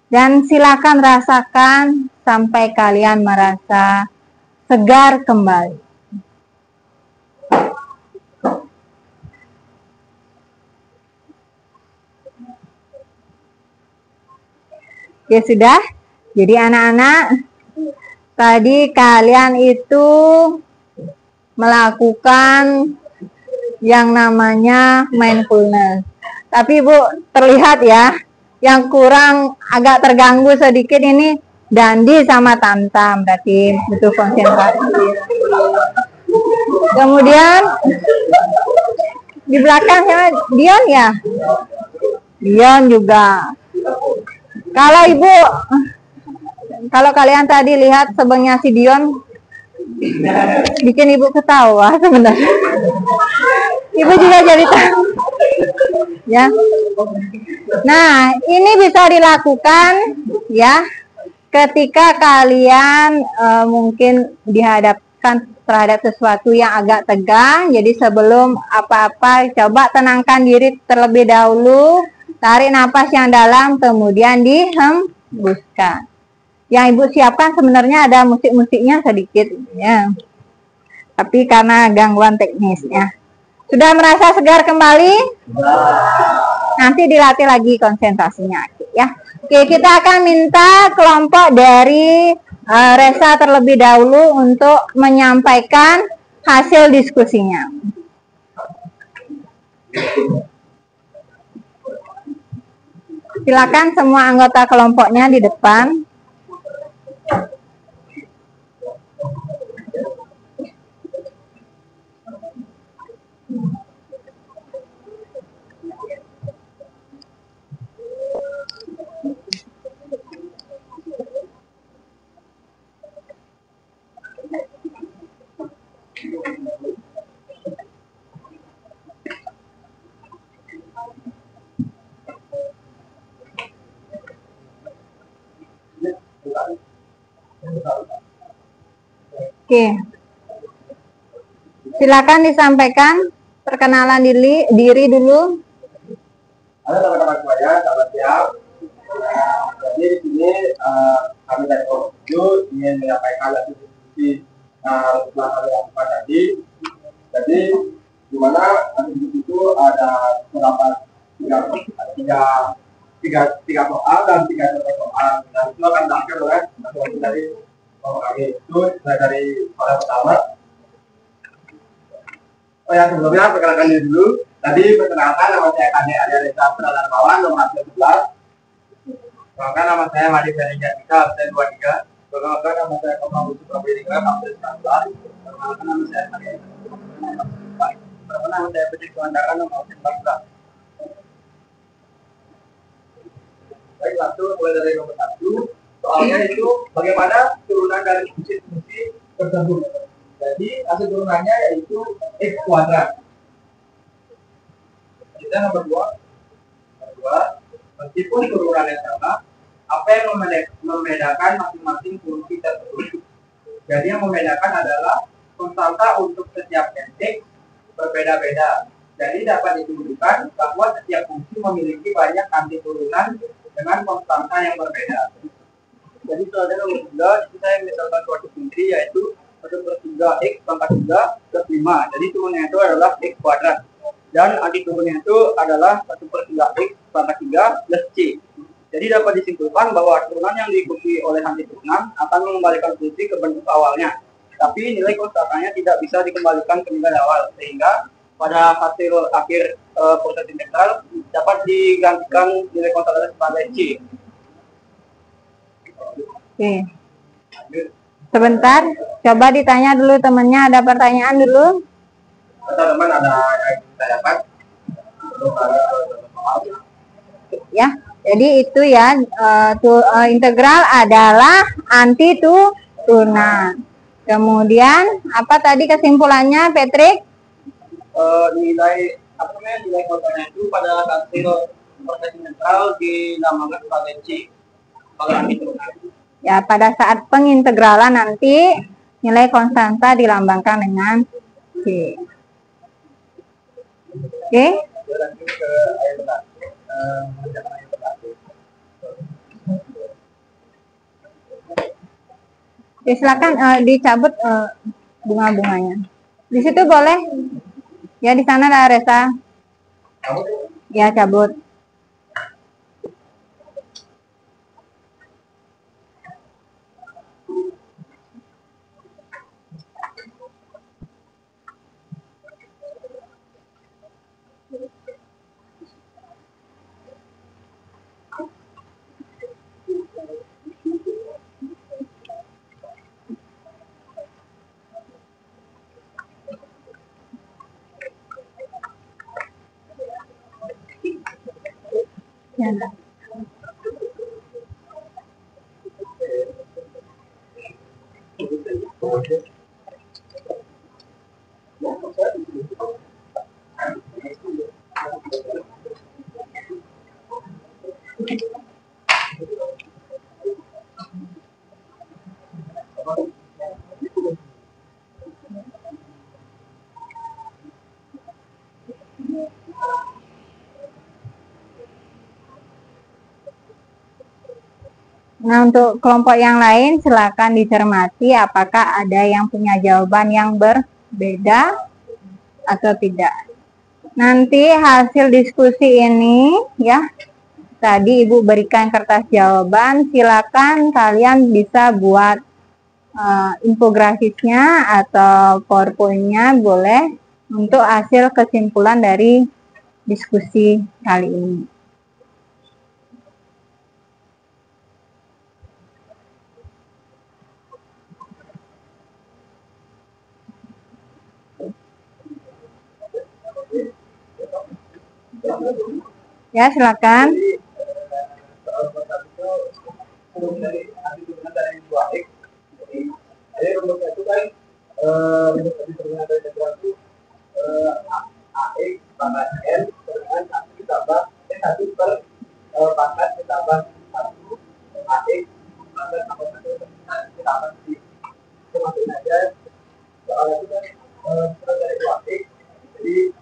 B: Dan silakan rasakan sampai kalian merasa segar kembali. Ya sudah, jadi anak-anak, tadi kalian itu melakukan yang namanya mindfulness. Tapi Ibu terlihat ya, yang kurang agak terganggu sedikit ini Dandi sama Tamtam, berarti butuh konsentrasi. Kemudian di belakang ya Dion ya, Dion juga. Kalau Ibu, kalau kalian tadi lihat sebelumnya si Dion, bikin Ibu ketawa sebenarnya. Ibu juga jadi tahu, ya. Nah, ini bisa dilakukan, ya. Ketika kalian mungkin dihadapkan terhadap sesuatu yang agak tegang, jadi sebelum apa-apa coba tenangkan diri terlebih dahulu, tarik napas yang dalam, kemudian dihembuskan. Yang Ibu siapkan sebenarnya ada musik-musiknya sedikit, ya. Tapi karena gangguan teknisnya. Sudah merasa segar kembali? Nanti dilatih lagi konsentrasinya, ya. Oke, kita akan minta kelompok dari Resa terlebih dahulu untuk menyampaikan hasil diskusinya. Silakan semua anggota kelompoknya di depan. Oke, silakan disampaikan perkenalan diri dulu.
D: Halo teman-teman semuanya, selamat siang.
A: Jadi di sini kami dari Komisi 7 ingin menyampaikan hasil diskusi setelah kami lakukan tadi. Jadi di mana hasil diskusi itu ada beberapa tiga soal dan tiga soal. Dan itu akan dilakukan oleh masing-masing dari kami. Itu dari soal pertama. Oh ya, sebelumnya perkenalkan diri dulu. Tadi perkenalkan nama saya Kade Arya Reza Pradharmawan, nomor 11. Perkenalkan nama saya Madi Ferinja Tika, absen 23. Perkenalkan nama saya Komang Busu Prabedingrat, absen 19. Perkenalkan nama saya Maria. Perkenalkan nama saya Pecik Suandara, nomor absen 14. Baik, langsung mulai dari nomor 1. Soalnya itu bagaimana turunan dari fungsi-fungsi tersebut. Jadi hasil turunannya yaitu X kuadrat. Kita nomor 2. Meskipun turunannya sama, apa yang membedakan masing-masing fungsi tersebut? Jadi yang membedakan adalah konstanta untuk setiap X berbeda-beda. Jadi dapat dituduhkan bahwa setiap fungsi memiliki banyak anti turunan dengan konstanta yang berbeda. Jadi soalnya nomor 3, kita yang misalkan suatu fungsi yaitu 1/3 X pangkat 3 plus 5. Jadi turunnya itu adalah X kuadrat. Dan anti turunnya itu adalah 1/3 X pangkat 3 plus C. Jadi dapat disimpulkan bahwa turunan yang diikuti oleh anti turunan akan mengembalikan fungsi ke bentuk awalnya. Tapi nilai konstantanya tidak bisa dikembalikan ke nilai awal. Sehingga pada hasil akhir proses integral dapat digantikan nilai konstantanya sebagai C.
B: Oke. Sebentar, coba ditanya dulu temannya, ada pertanyaan dulu.
A: Teman-teman ada yang ditanyakan?
B: Ya, jadi itu ya, integral adalah anti turunan. Kemudian apa tadi kesimpulannya, Patrick?
A: Nilai konstantnya itu pada hasil proses integral dinamakan sebagai C. Kalau anti turunan.
B: Ya, pada saat pengintegralan nanti nilai konstanta dilambangkan dengan C. Oke? Oke, silakan dicabut bunga-bunganya. Di situ boleh? Ya, di sana ada Resa. Ya, cabut. Ya, enggak. Nah, untuk kelompok yang lain silakan dicermati apakah ada yang punya jawaban yang berbeda atau tidak. Nanti hasil diskusi ini ya, tadi Ibu berikan kertas jawaban, silakan kalian bisa buat infografisnya atau PowerPoint-nya boleh untuk hasil kesimpulan dari diskusi kali ini. Ya, silakan.
A: Jadi rumusnya itu kan rumus determinan dari integral itu AX pangkat N dengan 1 ditambah N1 per pangkat ditambah 1 AX pangkat tambah 1 ditambah C. Itu masukin aja soalnya itu kan dari 2X jadi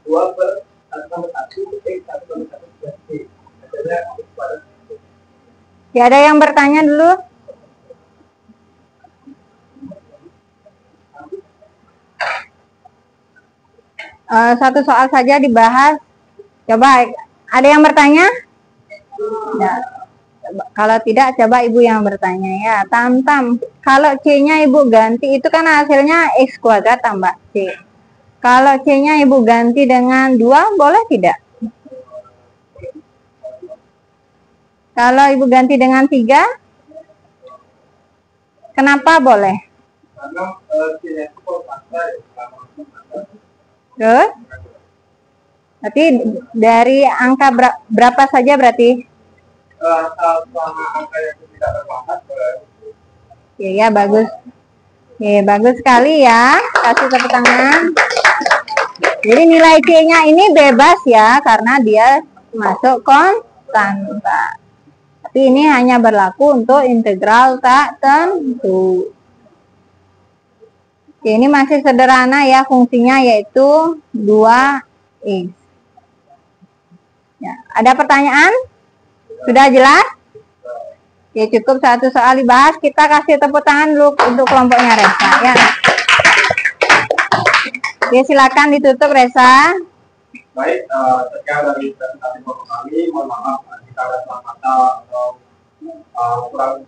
A: 2 per 1 tambah 1 X 1 tambah 1 plus C. Hasilnya X pada 1.
B: Ya, ada yang bertanya dulu? Satu soal saja dibahas. Coba, ada yang bertanya? Ya. Kalau tidak, coba Ibu yang bertanya ya. Tam-tam, kalau C-nya Ibu ganti, itu kan hasilnya X kuadrat tambah C. Kalau C-nya Ibu ganti dengan 2, boleh tidak? Kalau Ibu ganti dengan 3, kenapa boleh? Terus? Berarti dari angka berapa saja berarti? Ya, bagus. Bagus sekali ya. Kasih tepuk tangan. Jadi nilai C-nya ini bebas ya, karena dia masuk konstanta. Tapi ini hanya berlaku untuk integral tak tentu. Ini masih sederhana ya, fungsinya yaitu 2x. Ya, ada pertanyaan? Sudah jelas? Ya, cukup satu soal dibahas. Kita kasih tepuk tangan dulu untuk kelompoknya Resa ya. Oke, silakan ditutup Resa.
D: Baik, sekian dari presentasi kami. Mohon maaf jika ada salah kata atau kurang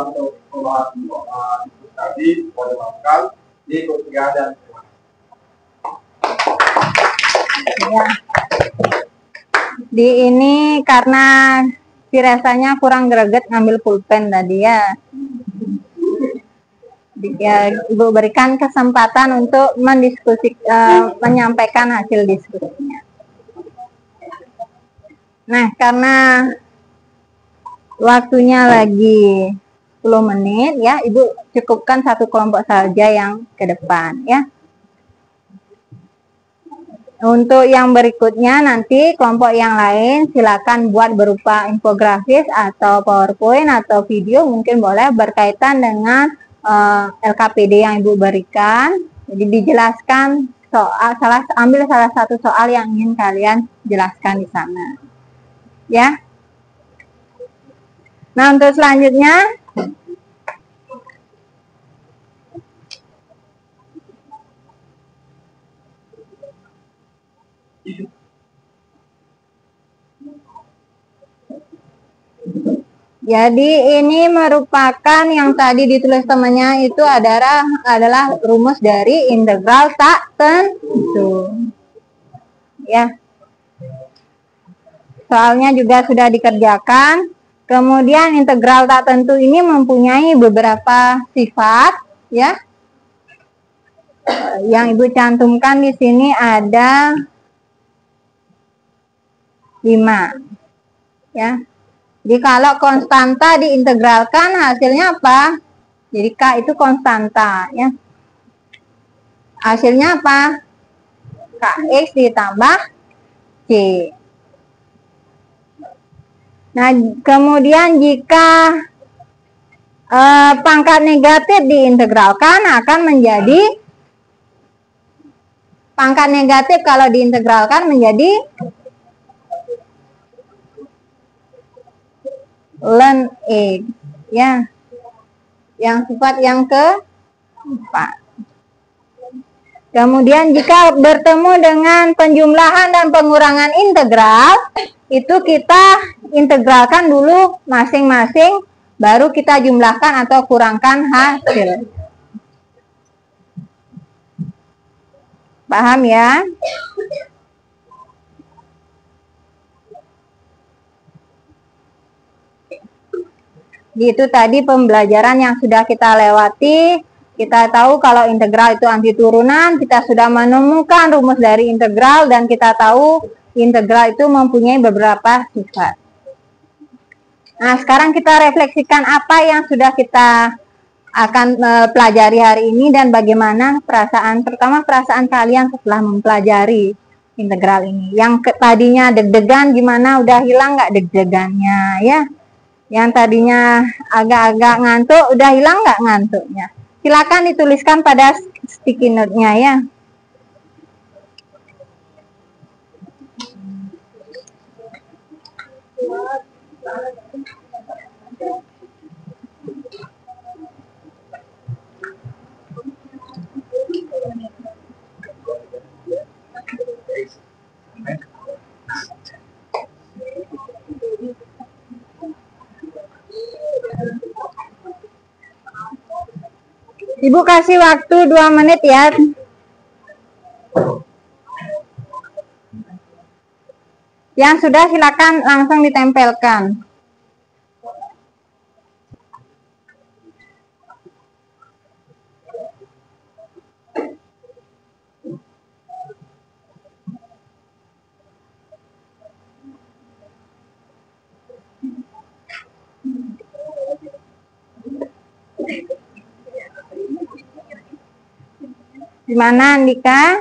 D: untuk pembahasan diskusi tadi. Mohon dimaafkan. Sekian dan terima kasih.
B: Ya. Di ini karena si Resanya kurang greget ngambil pulpen tadi ya. Ya, Ibu berikan kesempatan untuk menyampaikan hasil diskusinya. Nah, karena waktunya lagi 10 menit ya, Ibu cukupkan satu kelompok saja yang ke depan ya. Untuk yang berikutnya nanti kelompok yang lain silakan buat berupa infografis atau PowerPoint atau video, mungkin boleh berkaitan dengan LKPD yang Ibu berikan. Jadi dijelaskan soal, ambil salah satu soal yang ingin kalian jelaskan di sana. Ya. Nah, untuk selanjutnya jadi ini merupakan yang tadi ditulis temannya itu adalah rumus dari integral tak tentu. Ya. Soalnya juga sudah dikerjakan. Kemudian integral tak tentu ini mempunyai beberapa sifat ya. Yang Ibu cantumkan di sini ada 5. Ya. Jadi kalau konstanta diintegralkan hasilnya apa? Jadi K itu konstanta ya. Hasilnya apa? Kx ditambah C. Nah, kemudian jika pangkat negatif diintegralkan akan menjadi pangkat negatif kalau diintegralkan menjadi ln X ya. Yang sifat yang keempat. Kemudian jika bertemu dengan penjumlahan dan pengurangan integral, itu kita integralkan dulu masing-masing, baru kita jumlahkan atau kurangkan hasil. Paham ya? Itu tadi pembelajaran yang sudah kita lewati. Kita tahu kalau integral itu anti turunan, kita sudah menemukan rumus dari integral, dan kita tahu integral itu mempunyai beberapa sifat. Nah, sekarang kita refleksikan apa yang sudah kita akan pelajari hari ini dan bagaimana pertama perasaan kalian setelah mempelajari integral ini. Yang tadinya deg-degan gimana, udah hilang nggak deg-degannya ya? Yang tadinya agak-agak ngantuk, udah hilang nggak ngantuknya? Silakan dituliskan pada sticky note-nya ya. Ibu kasih waktu 2 menit ya. Yang sudah silakan langsung ditempelkan. Gimana Andika?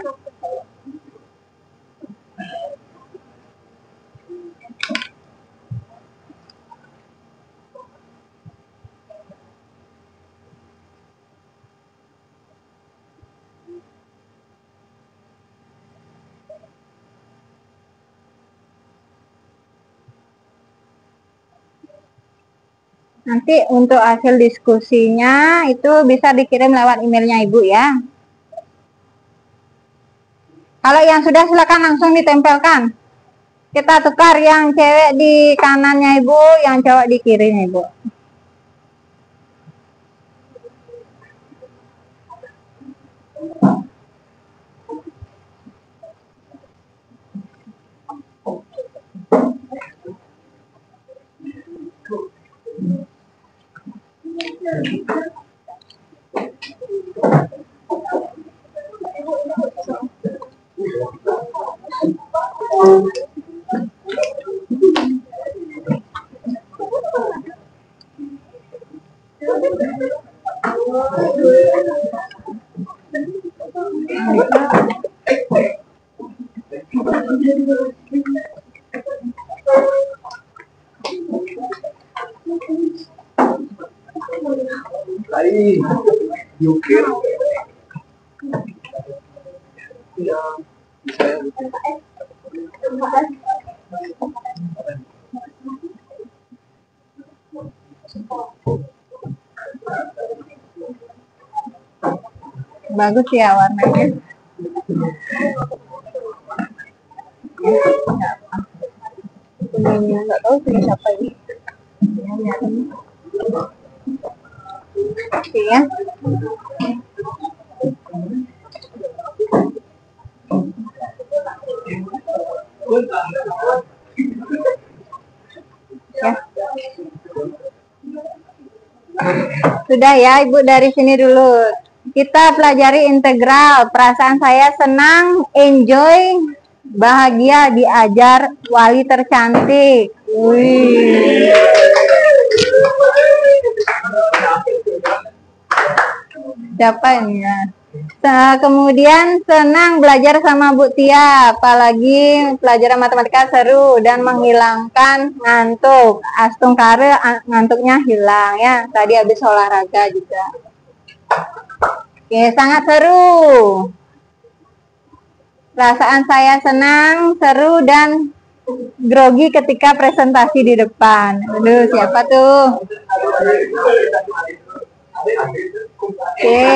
B: Nanti untuk hasil diskusinya itu bisa dikirim lewat emailnya Ibu ya. Kalau yang sudah silakan langsung ditempelkan. Kita tukar yang cewek di kanannya Ibu, yang cowok di kirinya Ibu. Bagus ya warnanya. Nggak tahu sih siapa ini. Oke ya. Ya. Sudah ya Ibu, dari sini dulu. Kita pelajari integral. Perasaan saya senang, enjoy, bahagia, diajar, wali tercantik. Wih. Siapa ini ya? Kemudian senang belajar sama Bu Tia, apalagi pelajaran matematika seru dan menghilangkan ngantuk. Astungkare ngantuknya hilang ya. Tadi habis olahraga juga. Oke, sangat seru. Perasaan saya senang, seru dan grogi ketika presentasi di depan. Aduh, siapa tuh? Oke.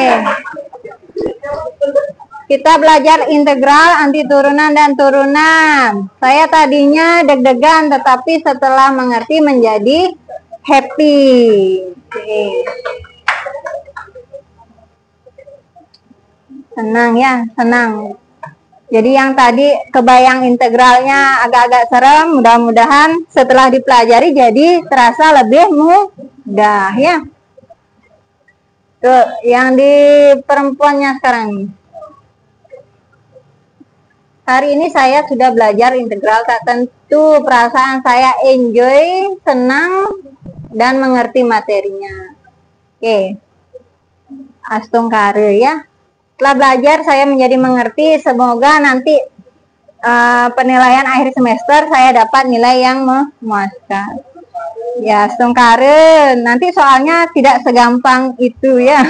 B: Kita belajar integral, anti turunan dan turunan. Saya tadinya deg-degan, tetapi setelah mengerti menjadi happy. Oke. Senang ya, senang. Jadi yang tadi kebayang integralnya agak-agak serem, mudah-mudahan setelah dipelajari jadi terasa lebih mudah ya. Tuh, yang di perempuannya sekarang nih. Hari ini saya sudah belajar integral, tak tentu perasaan saya enjoy, senang, dan mengerti materinya. Oke. Astungkare ya. Setelah belajar saya menjadi mengerti, semoga nanti penilaian akhir semester saya dapat nilai yang memuaskan. Ya, Astungkare, nanti soalnya tidak segampang itu ya.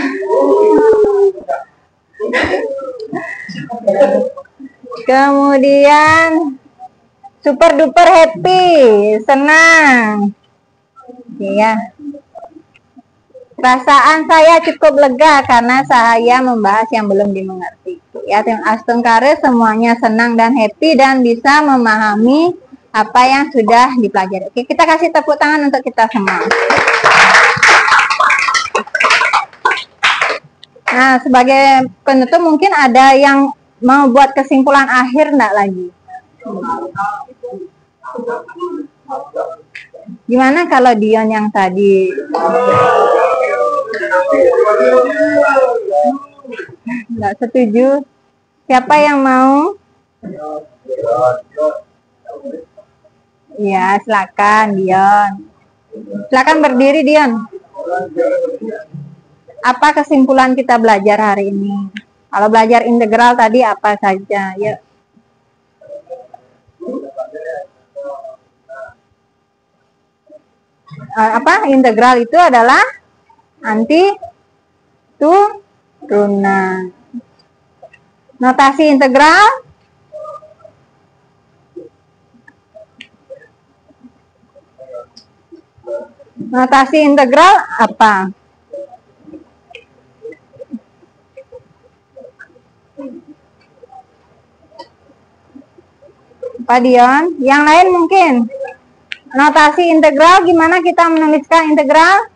B: Kemudian super duper happy, senang. Ya. Perasaan saya cukup lega karena saya membahas yang belum dimengerti. Ya, tim Astungkare semuanya senang dan happy dan bisa memahami apa yang sudah dipelajari. Oke, kita kasih tepuk tangan untuk kita semua. Nah, sebagai penutup mungkin ada yang mau buat kesimpulan akhir enggak lagi? Gimana kalau Dion yang tadi? Enggak setuju? Siapa yang mau? Ya, silakan Dion. Silakan berdiri Dion. Apa kesimpulan kita belajar hari ini? Kalau belajar integral tadi apa saja? Ya. Apa? Integral itu adalah anti turunan. Notasi integral apa? Apa Dion? Yang lain mungkin? Notasi integral, gimana kita menuliskan integral?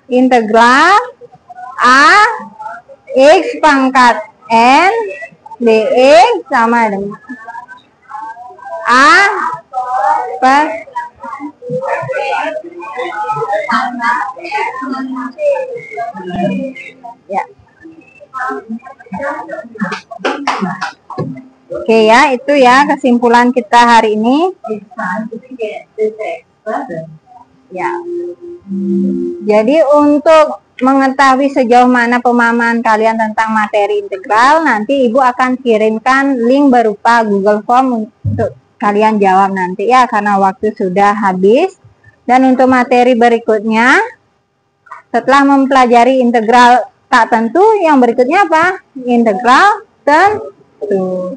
B: Integral A X pangkat N dx sama dengan A per ya. Oke ya, itu ya kesimpulan kita hari ini. Ya. Jadi untuk mengetahui sejauh mana pemahaman kalian tentang materi integral, nanti Ibu akan kirimkan link berupa Google Form untuk kalian jawab nanti ya, karena waktu sudah habis. Dan untuk materi berikutnya, setelah mempelajari integral tak tentu, yang berikutnya apa? Integral tentu.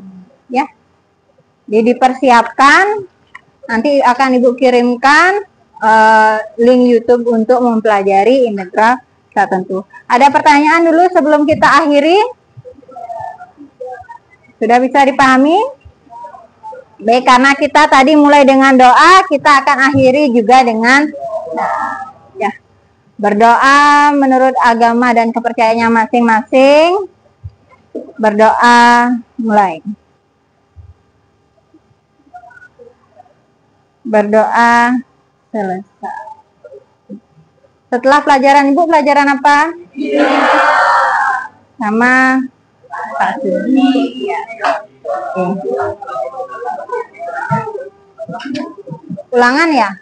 B: Ya. Jadi dipersiapkan, nanti akan Ibu kirimkan link YouTube untuk mempelajari integral tak tentu. Ada pertanyaan dulu sebelum kita akhiri? Sudah bisa dipahami? Baik, karena kita tadi mulai dengan doa, kita akan akhiri juga dengan ya, berdoa menurut agama dan kepercayaannya masing-masing. Berdoa, mulai. Berdoa, selesai. Setelah pelajaran Ibu, pelajaran apa? Iya. Sama Pak Suni. Iya. Ulangan ya?